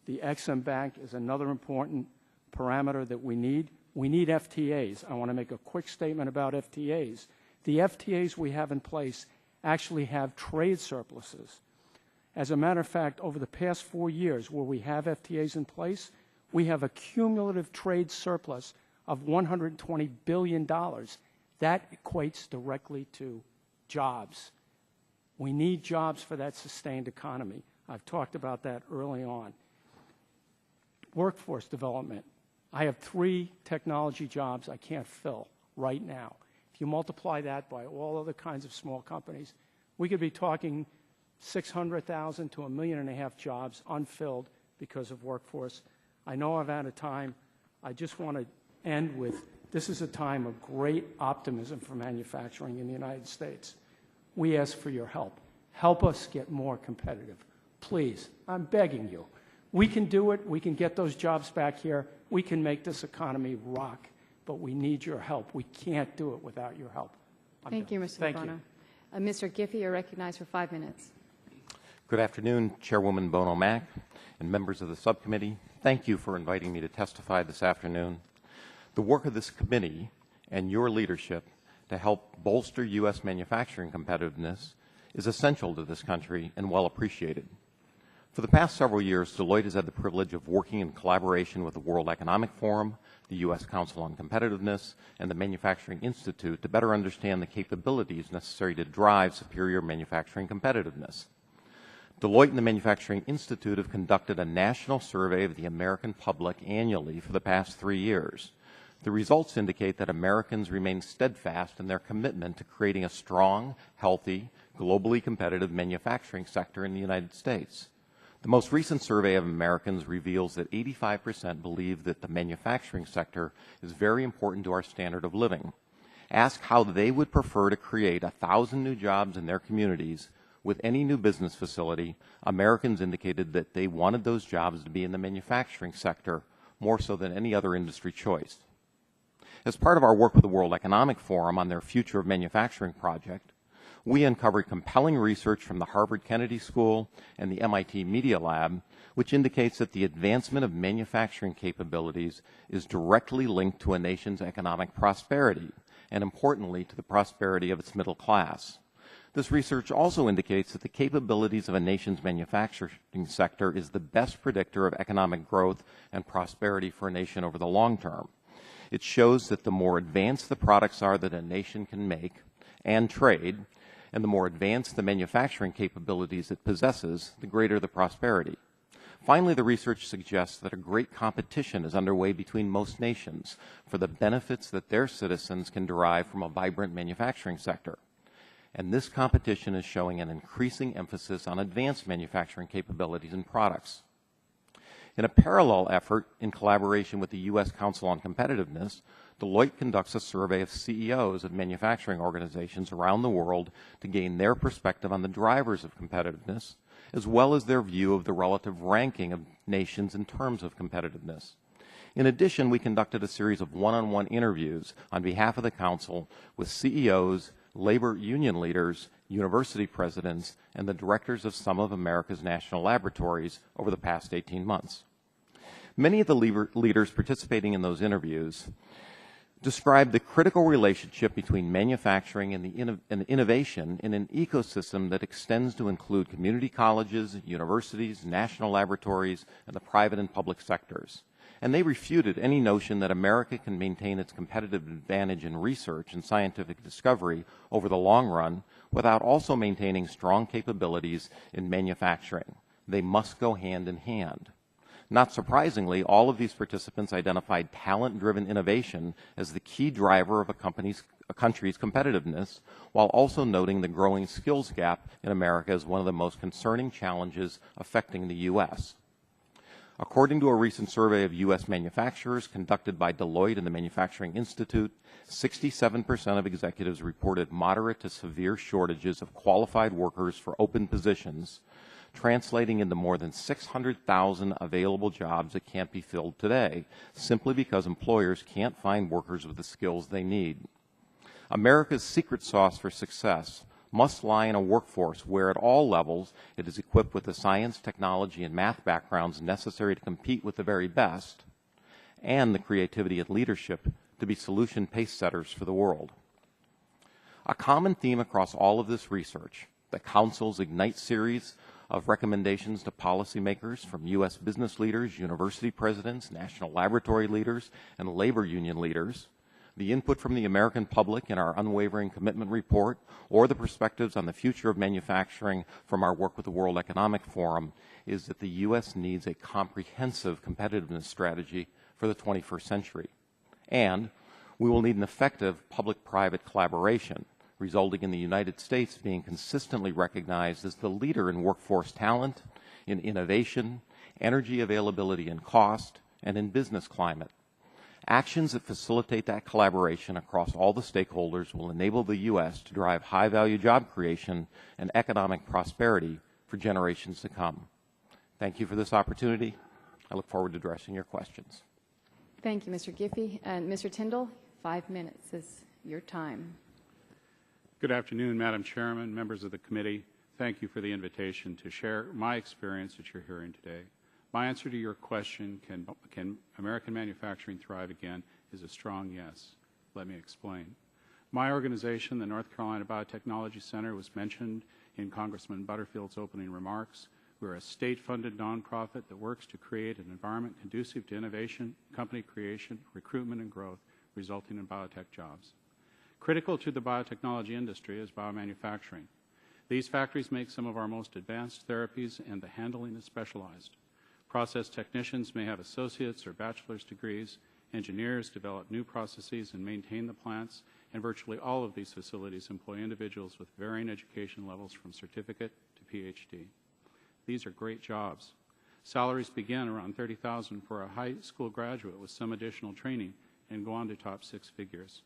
The Ex-Im Bank is another important parameter that we need. We need FTAs. I want to make a quick statement about FTAs. The FTAs we have in place actually have trade surpluses. As a matter of fact, over the past 4 years where we have FTAs in place, we have a cumulative trade surplus of $120 billion. That equates directly to jobs. We need jobs for that sustained economy. I've talked about that early on. Workforce development. I have 3 technology jobs I can't fill right now. If you multiply that by all other kinds of small companies, we could be talking 600,000 to 1.5 million jobs unfilled because of workforce. I know I've out of time. I just want to end with, this is a time of great optimism for manufacturing in the United States. We ask for your help. Help us get more competitive. Please, I'm begging you. We can do it. We can get those jobs back here. We can make this economy rock, but we need your help. We can't do it without your help. Thank you, Mr. Thank Bono. Mr. Giffey, you're recognized for 5 minutes. Good afternoon, Chairwoman Bono Mack and members of the subcommittee. Thank you for inviting me to testify this afternoon. The work of this committee and your leadership to help bolster U.S. manufacturing competitiveness is essential to this country and well appreciated. For the past several years, Deloitte has had the privilege of working in collaboration with the World Economic Forum, the U.S. Council on Competitiveness, and the Manufacturing Institute to better understand the capabilities necessary to drive superior manufacturing competitiveness. Deloitte and the Manufacturing Institute have conducted a national survey of the American public annually for the past 3 years. The results indicate that Americans remain steadfast in their commitment to creating a strong, healthy, globally competitive manufacturing sector in the United States. The most recent survey of Americans reveals that 85% believe that the manufacturing sector is very important to our standard of living. Ask how they would prefer to create 1,000 new jobs in their communities with any new business facility. Americans indicated that they wanted those jobs to be in the manufacturing sector more so than any other industry choice. As part of our work with the World Economic Forum on their Future of Manufacturing project, we uncovered compelling research from the Harvard Kennedy School and the MIT Media Lab, which indicates that the advancement of manufacturing capabilities is directly linked to a nation's economic prosperity, and importantly, to the prosperity of its middle class. This research also indicates that the capabilities of a nation's manufacturing sector is the best predictor of economic growth and prosperity for a nation over the long term. It shows that the more advanced the products are that a nation can make and trade, and the more advanced the manufacturing capabilities it possesses, the greater the prosperity. Finally, the research suggests that a great competition is underway between most nations for the benefits that their citizens can derive from a vibrant manufacturing sector. And this competition is showing an increasing emphasis on advanced manufacturing capabilities and products. In a parallel effort, in collaboration with the U.S. Council on Competitiveness, Deloitte conducts a survey of CEOs of manufacturing organizations around the world to gain their perspective on the drivers of competitiveness, as well as their view of the relative ranking of nations in terms of competitiveness. In addition, we conducted a series of one-on-one interviews on behalf of the Council with CEOs, labor union leaders, university presidents, and the directors of some of America's national laboratories over the past 18 months. Many of the leaders participating in those interviews described the critical relationship between manufacturing and innovation in an ecosystem that extends to include community colleges, universities, national laboratories, and the private and public sectors. And they refuted any notion that America can maintain its competitive advantage in research and scientific discovery over the long run without also maintaining strong capabilities in manufacturing. They must go hand in hand. Not surprisingly, all of these participants identified talent-driven innovation as the key driver of a country's competitiveness, while also noting the growing skills gap in America as one of the most concerning challenges affecting the U.S. According to a recent survey of U.S. manufacturers conducted by Deloitte and the Manufacturing Institute, 67% of executives reported moderate to severe shortages of qualified workers for open positions, translating into more than 600,000 available jobs that can't be filled today, simply because employers can't find workers with the skills they need. America's secret sauce for success must lie in a workforce where at all levels it is equipped with the science, technology, and math backgrounds necessary to compete with the very best, and the creativity and leadership to be solution pace setters for the world. A common theme across all of this research, the Council's Ignite series of recommendations to policymakers from U.S. business leaders, university presidents, national laboratory leaders, and labor union leaders, the input from the American public in our unwavering commitment report, or the perspectives on the future of manufacturing from our work with the World Economic Forum is that the U.S. needs a comprehensive competitiveness strategy for the 21st century. And we will need an effective public-private collaboration, resulting in the United States being consistently recognized as the leader in workforce talent, in innovation, energy availability and cost, and in business climate. Actions that facilitate that collaboration across all the stakeholders will enable the U.S. to drive high-value job creation and economic prosperity for generations to come. Thank you for this opportunity. I look forward to addressing your questions. Thank you, Mr. Giffey. And Mr. Tyndall, 5 minutes is your time. Good afternoon, Madam Chairman, members of the committee. Thank you for the invitation to share my experience at your hearing today. My answer to your question, can American manufacturing thrive again, is a strong yes. Let me explain. My organization, the North Carolina Biotechnology Center, was mentioned in Congressman Butterfield's opening remarks. We're a state-funded nonprofit that works to create an environment conducive to innovation, company creation, recruitment, and growth, resulting in biotech jobs. Critical to the biotechnology industry is biomanufacturing. These factories make some of our most advanced therapies, and the handling is specialized. Process technicians may have associate's or bachelor's degrees. Engineers develop new processes and maintain the plants, and virtually all of these facilities employ individuals with varying education levels from certificate to PhD. These are great jobs. Salaries begin around $30,000 for a high school graduate with some additional training and go on to top 6 figures.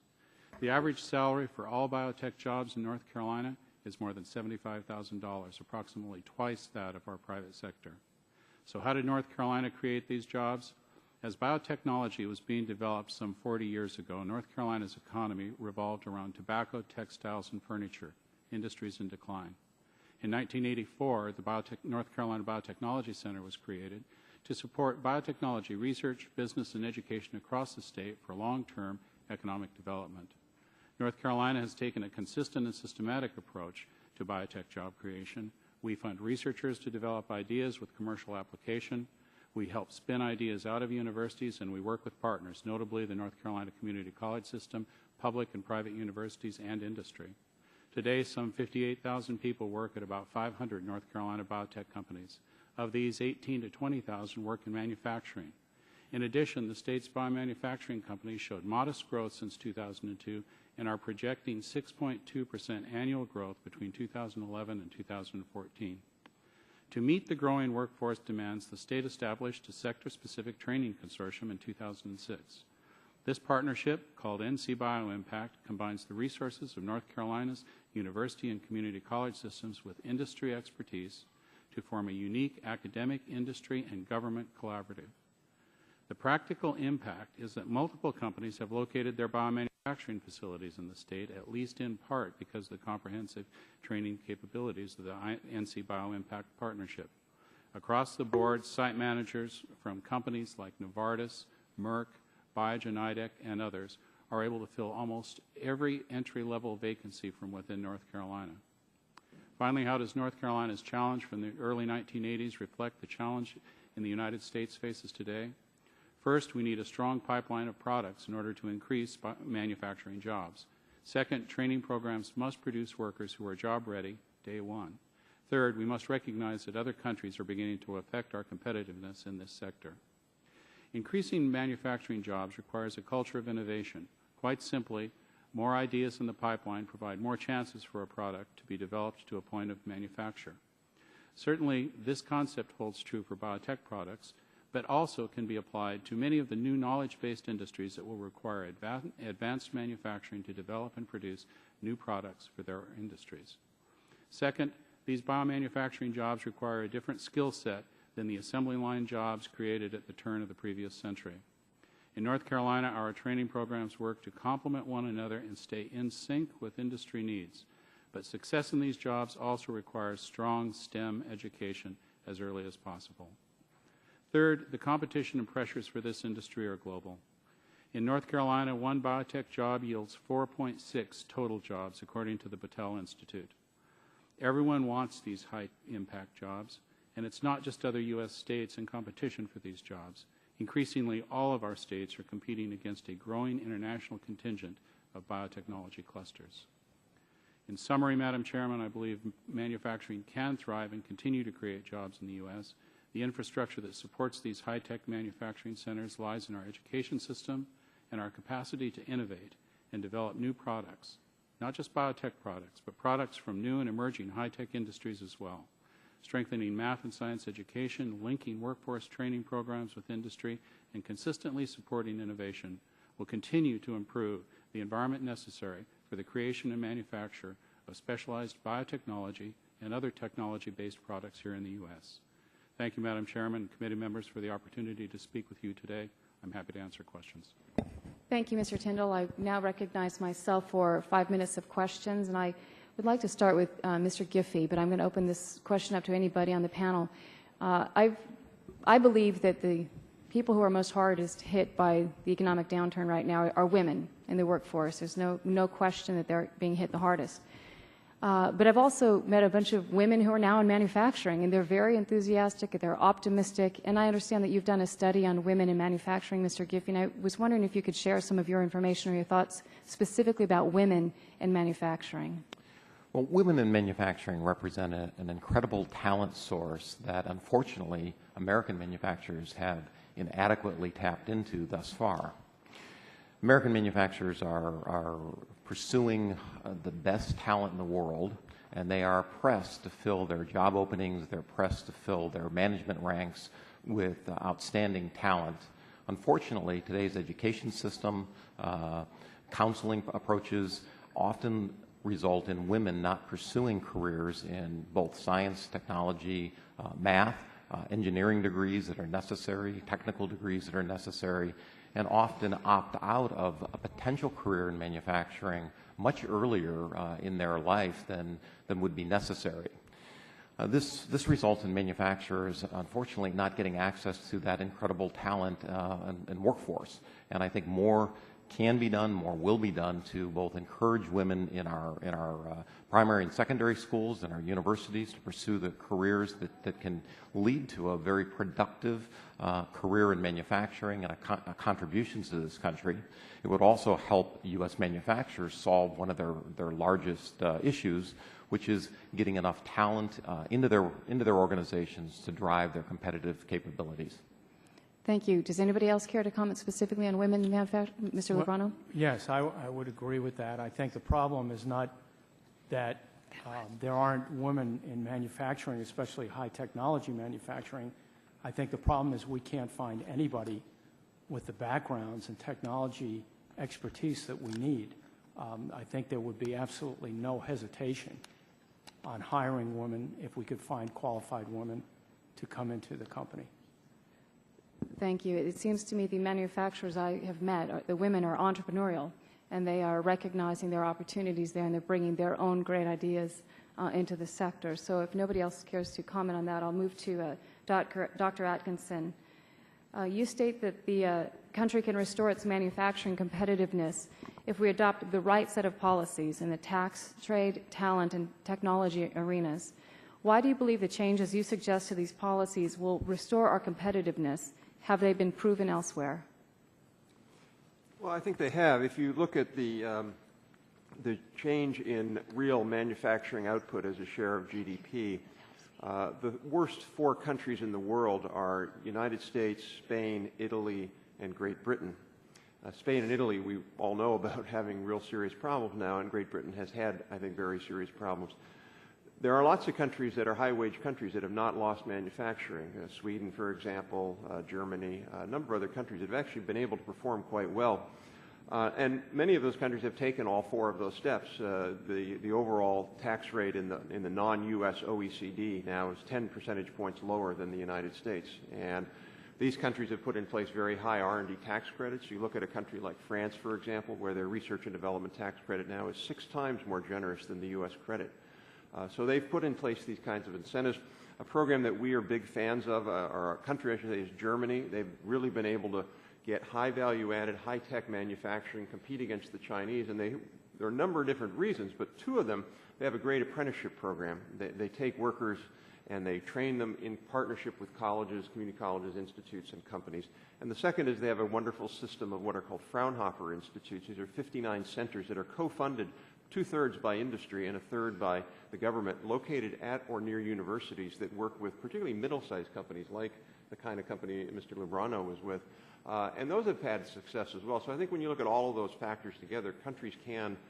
The average salary for all biotech jobs in North Carolina is more than $75,000, approximately twice that of our private sector. So how did North Carolina create these jobs? As biotechnology was being developed some 40 years ago, North Carolina's economy revolved around tobacco, textiles, and furniture, industries in decline. In 1984, the North Carolina Biotechnology Center was created to support biotechnology research, business, and education across the state for long-term economic development. North Carolina has taken a consistent and systematic approach to biotech job creation. We fund researchers to develop ideas with commercial application. We help spin ideas out of universities, and we work with partners, notably the North Carolina Community College System, public and private universities, and industry. Today, some 58,000 people work at about 500 North Carolina biotech companies. Of these, 18,000 to 20,000 work in manufacturing. In addition, the state's biomanufacturing companies showed modest growth since 2002 and are projecting 6.2% annual growth between 2011 and 2014. To meet the growing workforce demands, the state established a sector-specific training consortium in 2006. This partnership, called NC BioImpact, combines the resources of North Carolina's university and community college systems with industry expertise to form a unique academic, industry, and government collaborative. The practical impact is that multiple companies have located their biomanufacturing facilities in the state, at least in part because of the comprehensive training capabilities of the NC BioImpact partnership. Across the board, site managers from companies like Novartis, Merck, Biogen IDEC, and others are able to fill almost every entry-level vacancy from within North Carolina. Finally, how does North Carolina's challenge from the early 1980s reflect the challenge in the United States faces today? First, we need a strong pipeline of products in order to increase manufacturing jobs. Second, training programs must produce workers who are job-ready day one. Third, we must recognize that other countries are beginning to affect our competitiveness in this sector. Increasing manufacturing jobs requires a culture of innovation. Quite simply, more ideas in the pipeline provide more chances for a product to be developed to a point of manufacture. Certainly, this concept holds true for biotech products, but also can be applied to many of the new knowledge-based industries that will require advanced manufacturing to develop and produce new products for their industries. Second, these biomanufacturing jobs require a different skill set than the assembly line jobs created at the turn of the previous century. In North Carolina, our training programs work to complement one another and stay in sync with industry needs. But success in these jobs also requires strong STEM education as early as possible. Third, the competition and pressures for this industry are global. In North Carolina, one biotech job yields 4.6 total jobs, according to the Battelle Institute. Everyone wants these high-impact jobs, and it's not just other U.S. states in competition for these jobs. Increasingly, all of our states are competing against a growing international contingent of biotechnology clusters. In summary, Madam Chairman, I believe manufacturing can thrive and continue to create jobs in the U.S. The infrastructure that supports these high-tech manufacturing centers lies in our education system and our capacity to innovate and develop new products, not just biotech products, but products from new and emerging high-tech industries as well. Strengthening math and science education, linking workforce training programs with industry, and consistently supporting innovation will continue to improve the environment necessary for the creation and manufacture of specialized biotechnology and other technology-based products here in the U.S. Thank you, Madam Chairman and committee members, for the opportunity to speak with you today. I'm happy to answer questions. Thank you, Mr. Tyndall. I now recognize myself for 5 minutes of questions, and I would like to start with Mr. Giffey, but I'm going to open this question up to anybody on the panel. I believe that the people who are most hardest hit by the economic downturn right now are women in the workforce. There's no question that they're being hit the hardest. But I've also met a bunch of women who are now in manufacturing, and they're very enthusiastic, they're optimistic, and I understand that you've done a study on women in manufacturing, Mr. Giffey, and I was wondering if you could share some of your information or your thoughts specifically about women in manufacturing. Well, women in manufacturing represent an incredible talent source that, unfortunately, American manufacturers have inadequately tapped into thus far. American manufacturers are pursuing the best talent in the world, and they are pressed to fill their job openings, they're pressed to fill their management ranks with outstanding talent. Unfortunately, today's education system, counseling approaches often result in women not pursuing careers in both science, technology, math, engineering degrees that are necessary, technical degrees that are necessary, and often opt out of a potential career in manufacturing much earlier in their life than would be necessary. This results in manufacturers, unfortunately, not getting access to that incredible talent and workforce. And I think more can be done, more will be done to both encourage women in our primary and secondary schools and our universities to pursue the careers that can lead to a very productive career in manufacturing and a contributions to this country. It would also help U.S. manufacturers solve one of their largest issues, which is getting enough talent into their organizations to drive their competitive capabilities. Thank you. Does anybody else care to comment specifically on women in manufacturing? Mr. Lubrano? Yes, I would agree with that. I think the problem is not that there aren't women in manufacturing, especially high technology manufacturing. I think the problem is we can't find anybody with the backgrounds and technology expertise that we need. I think there would be absolutely no hesitation on hiring women if we could find qualified women to come into the company. Thank you. It seems to me the manufacturers I have met, the women are entrepreneurial, and they are recognizing their opportunities there, and they're bringing their own great ideas into the sector. So if nobody else cares to comment on that, I'll move to Dr. Atkinson. You state that the country can restore its manufacturing competitiveness if we adopt the right set of policies in the tax, trade, talent, and technology arenas. Why do you believe the changes you suggest to these policies will restore our competitiveness? Have they been proven elsewhere? Well, I think they have. If you look at the change in real manufacturing output as a share of GDP, the worst 4 countries in the world are United States, Spain, Italy, and Great Britain. Spain and Italy, we all know about having real serious problems now, and Great Britain has had, I think, very serious problems. There are lots of countries that are high-wage countries that have not lost manufacturing. Sweden, for example, Germany, a number of other countries that have actually been able to perform quite well. And many of those countries have taken all 4 of those steps. The overall tax rate in the non-U.S. OECD now is 10 percentage points lower than the United States. And These countries have put in place very high R&D tax credits. You look at a country like France, for example, where their research and development tax credit now is 6 times more generous than the U.S. credit. So they've put in place these kinds of incentives. A program that we are big fans of, or a country I should say, is Germany. They've really been able to get high value-added, high-tech manufacturing, compete against the Chinese, and there are a number of different reasons, but 2 of them, they have a great apprenticeship program. They take workers and they train them in partnership with colleges, community colleges, institutes, and companies. And the second is they have a wonderful system of what are called Fraunhofer Institutes. These are 59 centers that are co-funded 2/3 by industry and 1/3 by the government, located at or near universities that work with particularly middle-sized companies like the kind of company Mr. Lubrano was with. And those have had success as well. So I think when you look at all of those factors together,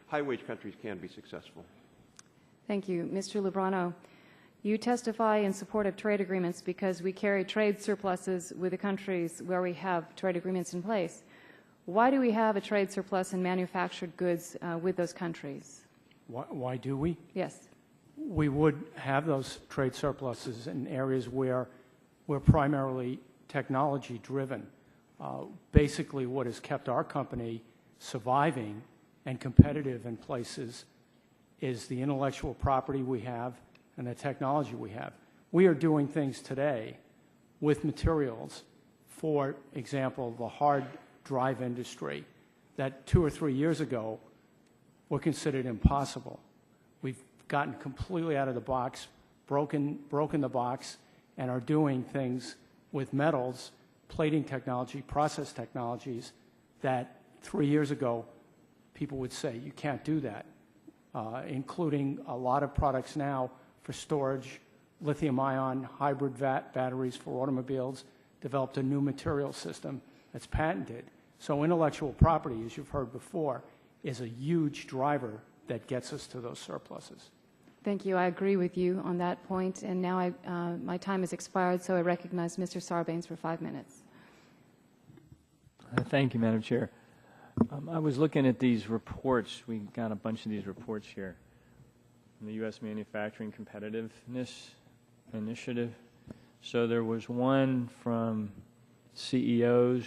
high-wage countries can be successful. Thank you. Mr. Lubrano, you testify in support of trade agreements because we carry trade surpluses with the countries where we have trade agreements in place. Why do we have a trade surplus in manufactured goods with those countries? Why do we? Yes. We would have those trade surpluses in areas where we're primarily technology-driven. Basically, what has kept our company surviving and competitive in places is the intellectual property we have and the technology we have. We are doing things today with materials, for example, the hard drive industry, that 2 or 3 years ago were considered impossible. We've gotten completely out of the box, broken the box, and are doing things with metals, plating technology, process technologies that 3 years ago people would say, you can't do that, including a lot of products now for storage, lithium-ion hybrid batteries for automobiles, developed a new material system that's patented. So intellectual property, as you've heard before, is a huge driver that gets us to those surpluses. Thank you. I agree with you on that point. And now my time has expired, so I recognize Mr. Sarbanes for 5 minutes. Thank you, Madam Chair. I was looking at these reports. We got a bunch of these reports here. The U.S. Manufacturing Competitiveness Initiative. So there was one from CEOs.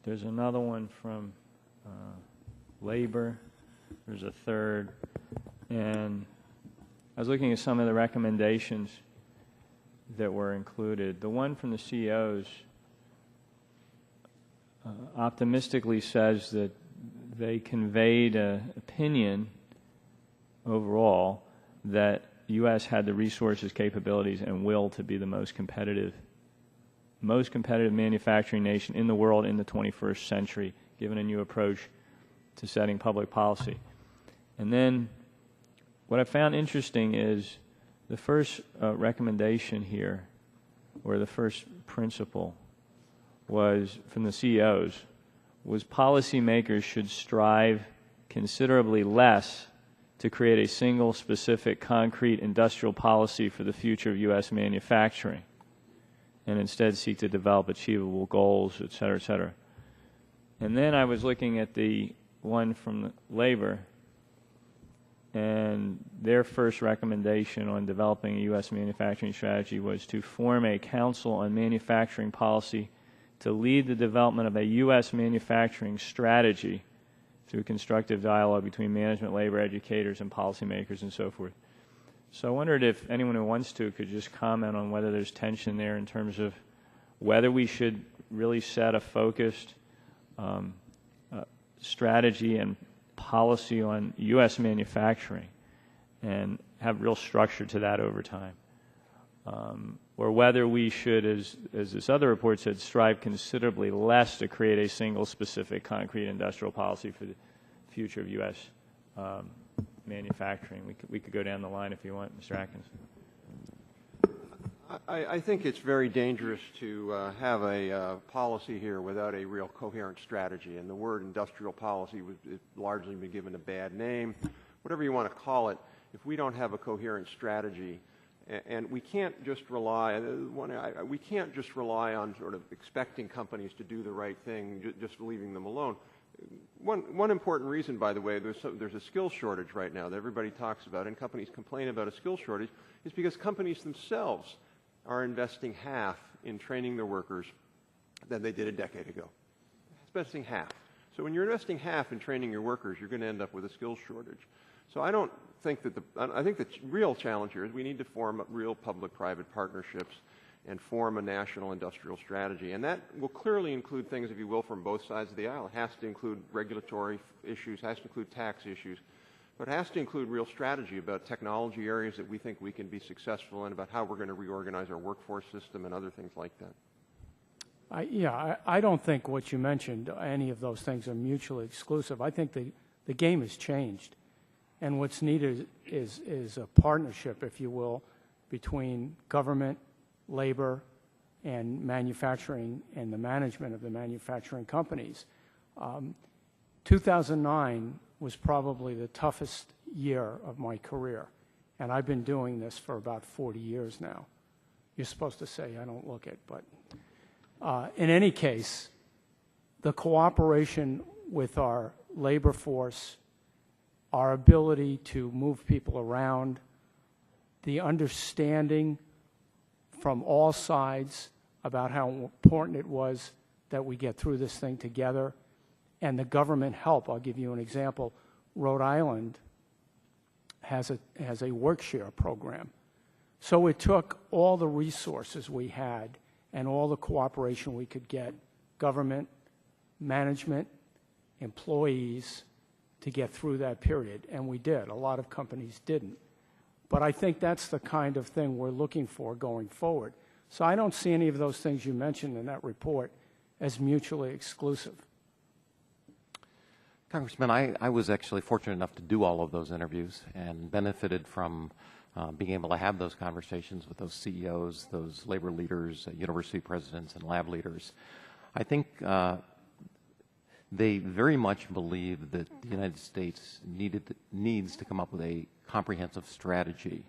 There's another one from labor. There's a third. And I was looking at some of the recommendations that were included. The one from the CEOs optimistically says that they conveyed an opinion overall that the U.S. had the resources, capabilities, and will to be the most competitive manufacturing nation in the world in the 21st century, given a new approach to setting public policy. And then what I found interesting is the first recommendation here, or the first principle, was from the CEOs, was policymakers should strive considerably less to create a single specific concrete industrial policy for the future of U.S. manufacturing, and instead seek to develop achievable goals, et cetera, et cetera. And then I was looking at the one from labor, and their first recommendation on developing a U.S. manufacturing strategy was to form a council on manufacturing policy to lead the development of a U.S. manufacturing strategy through constructive dialogue between management, labor, educators, and policymakers, and so forth. So I wondered if anyone who wants to could just comment on whether there's tension there in terms of whether we should really set a focused strategy and policy on U.S. manufacturing and have real structure to that over time. Or whether we should, as this other report said, strive considerably less to create a single specific concrete industrial policy for the future of U.S. manufacturing. We could go down the line if you want, Mr. Atkins. I think it's very dangerous to have a policy here without a real coherent strategy, and the word industrial policy has largely been given a bad name. Whatever you want to call it, if we don't have a coherent strategy, and we can't just rely on sort of expecting companies to do the right thing, just leaving them alone. One important reason, by the way, there's a skill shortage right now that everybody talks about, and companies complain about a skill shortage, is because companies themselves are investing half in training their workers than they did a decade ago. Investing half. So when you're investing half in training your workers, you're going to end up with a skills shortage. So I don't think that I think the real challenge here is we need to form real public-private partnerships and form a national industrial strategy. And that will clearly include things, if you will, from both sides of the aisle. It has to include regulatory issues, has to include tax issues, but it has to include real strategy about technology areas that we think we can be successful in, about how we're going to reorganize our workforce system and other things like that. I don't think what you mentioned, any of those things are mutually exclusive. I think the game has changed. And what's needed is a partnership, if you will, between government, labor, and manufacturing and the management of the manufacturing companies. 2009 was probably the toughest year of my career. And I've been doing this for about 40 years now. You're supposed to say I don't look it, but in any case, the cooperation with our labor force, our ability to move people around, the understanding from all sides about how important it was that we get through this thing together, and the government help. I'll give you an example. Rhode Island has a work share program. So it took all the resources we had and all the cooperation we could get, government, management, employees, to get through that period. And we did. A lot of companies didn't. But I think that's the kind of thing we're looking for going forward. So I don't see any of those things you mentioned in that report as mutually exclusive. Congressman, I was actually fortunate enough to do all of those interviews and benefited from being able to have those conversations with those CEOs, those labor leaders, university presidents, and lab leaders. I think they very much believe that the United States needs to come up with a comprehensive strategy.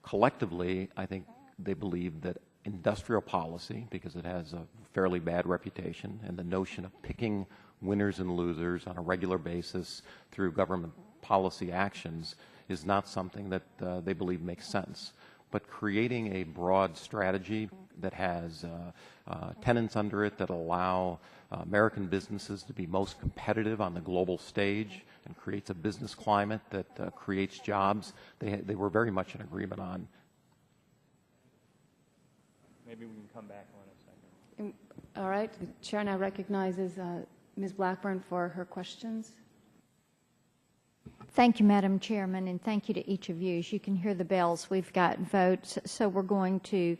Collectively, I think they believe that industrial policy, because it has a fairly bad reputation, and the notion of picking winners and losers on a regular basis through government policy actions is not something that they believe makes sense. But creating a broad strategy that has tenets under it that allow American businesses to be most competitive on the global stage and creates a business climate that creates jobs, they were very much in agreement on. Maybe we can come back on a second. All right. The chair now recognizes Ms. Blackburn for her questions. Thank you, Madam Chairman, and thank you to each of you. As you can hear the bells, we've got votes, so we're going to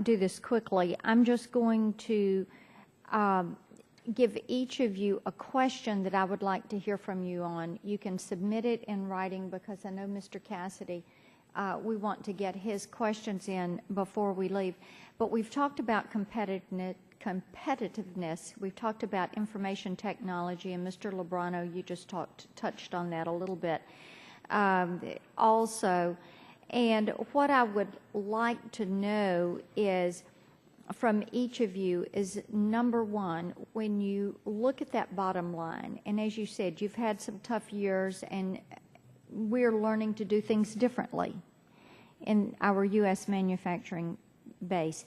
do this quickly. I'm just going to give each of you a question that I would like to hear from you on. You can submit it in writing because I know Mr. Cassidy, we want to get his questions in before we leave. But we've talked about competitiveness. We've talked about information technology, and Mr. Lebrano, you just touched on that a little bit also. And what I would like to know is from each of you is, number one, when you look at that bottom line, and as you said, you've had some tough years, and we're learning to do things differently in our U.S. manufacturing base.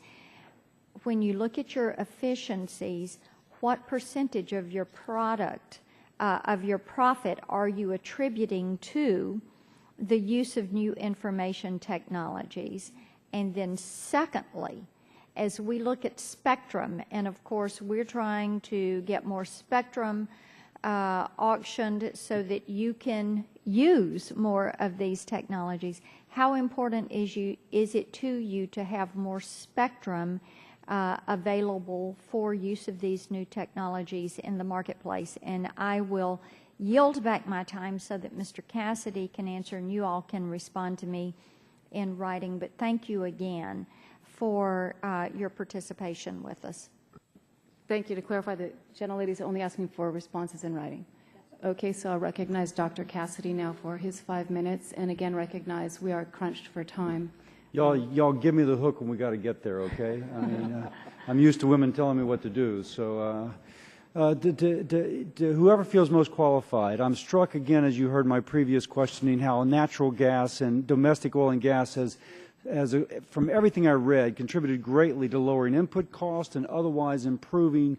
When you look at your efficiencies, what percentage of your product, of your profit, are you attributing to the use of new information technologies? And then secondly, as we look at spectrum, and of course we're trying to get more spectrum auctioned so that you can use more of these technologies, how important is it to you to have more spectrum available for use of these new technologies in the marketplace? And I will yield back my time so that Mr. Cassidy can answer and you all can respond to me in writing. But thank you again for your participation with us. Thank you. To clarify, the gentlelady is only asking for responses in writing. Okay, so I'll recognize Dr. Cassidy now for his 5 minutes, and again recognize we are crunched for time. Y'all give me the hook when we got to get there, okay? I mean, I'm used to women telling me what to do. So to whoever feels most qualified, I'm struck again, as you heard my previous questioning, how natural gas and domestic oil and gas has from everything I read, contributed greatly to lowering input costs and otherwise improving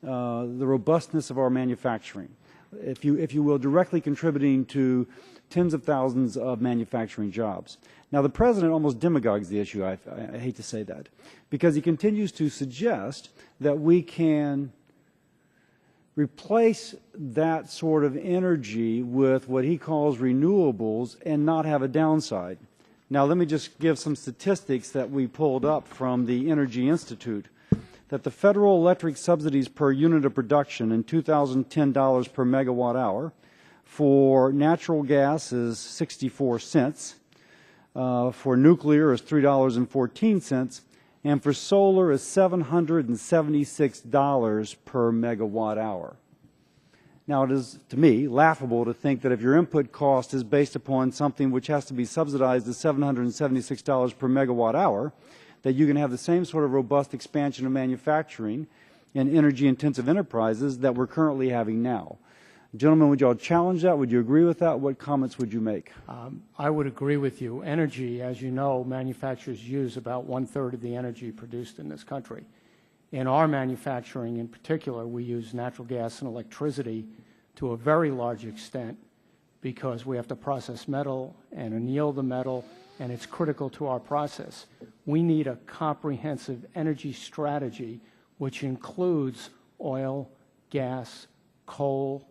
the robustness of our manufacturing. If you will, directly contributing to tens of thousands of manufacturing jobs. Now, the President almost demagogues the issue, I hate to say that, because he continues to suggest that we can replace that sort of energy with what he calls renewables and not have a downside. Now, let me just give some statistics that we pulled up from the Energy Institute, that the federal electric subsidies per unit of production in 2010 dollars per megawatt hour for natural gas is 64 cents, for nuclear is $3.14, and for solar is $776 per megawatt hour. Now, it is, to me, laughable to think that if your input cost is based upon something which has to be subsidized at $776 per megawatt hour, that you can have the same sort of robust expansion of manufacturing in energy-intensive enterprises that we're currently having now. Gentlemen, would you all challenge that? Would you agree with that? What comments would you make? I would agree with you. Energy, as you know, manufacturers use about 1/3 of the energy produced in this country. In our manufacturing in particular, we use natural gas and electricity to a very large extent because we have to process metal and anneal the metal, and it's critical to our process. We need a comprehensive energy strategy which includes oil, gas, coal,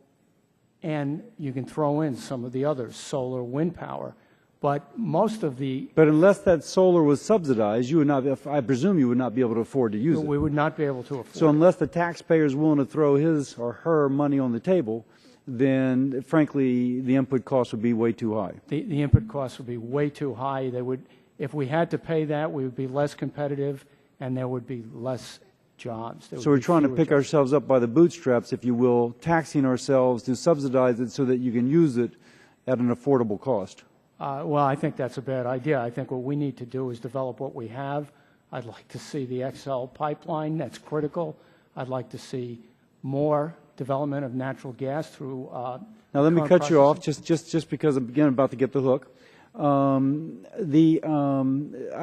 and you can throw in some of the others, solar, wind power. But most of the... But unless that solar was subsidized, you would not, I presume you would not be able to afford to use it. We would not be able to afford So unless the taxpayer is willing to throw his or her money on the table, then frankly the input costs would be way too high. The input costs would be way too high. They would, if we had to pay that, we would be less competitive and there would be less jobs. So we're trying to pick ourselves up by the bootstraps, if you will, taxing ourselves to subsidize it so that you can use it at an affordable cost. Well, I think that's a bad idea. I think what we need to do is develop what we have. I'd like to see the XL pipeline. That's critical. I'd like to see more development of natural gas through now let me cut you off just because I'm again about to get the hook. I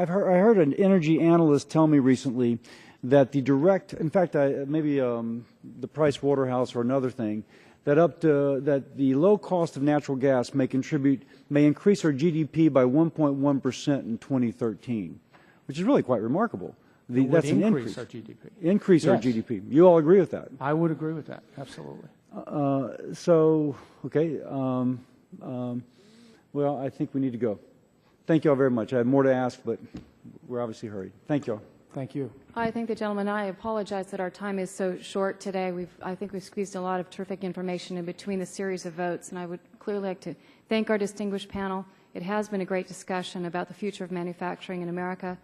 heard an energy analyst tell me recently that the direct, in fact, maybe the Price Waterhouse or another thing, that the low cost of natural gas may increase our GDP by 1.1% in 2013, which is really quite remarkable. That's an increase. Our GDP. Increase Yes. our GDP. You all agree with that? I would agree with that. Absolutely. Okay. Well, I think we need to go. Thank you all very much. I have more to ask, but we're obviously hurried. Thank you all. Thank you. I thank the gentleman. I apologize that our time is so short today. I think we've squeezed a lot of terrific information in between the series of votes, and I would clearly like to thank our distinguished panel. It has been a great discussion about the future of manufacturing in America.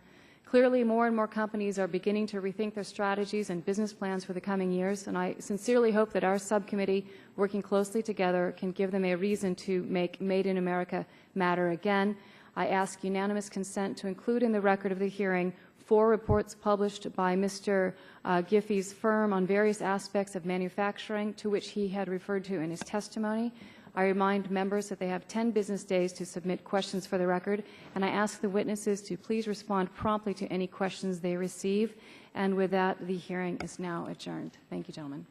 Clearly, more and more companies are beginning to rethink their strategies and business plans for the coming years, and I sincerely hope that our subcommittee, working closely together, can give them a reason to make Made in America matter again. I ask unanimous consent to include in the record of the hearing 4 reports published by Mr. Giffey's firm on various aspects of manufacturing to which he had referred to in his testimony. I remind members that they have 10 business days to submit questions for the record, and I ask the witnesses to please respond promptly to any questions they receive. And with that, the hearing is now adjourned. Thank you, gentlemen.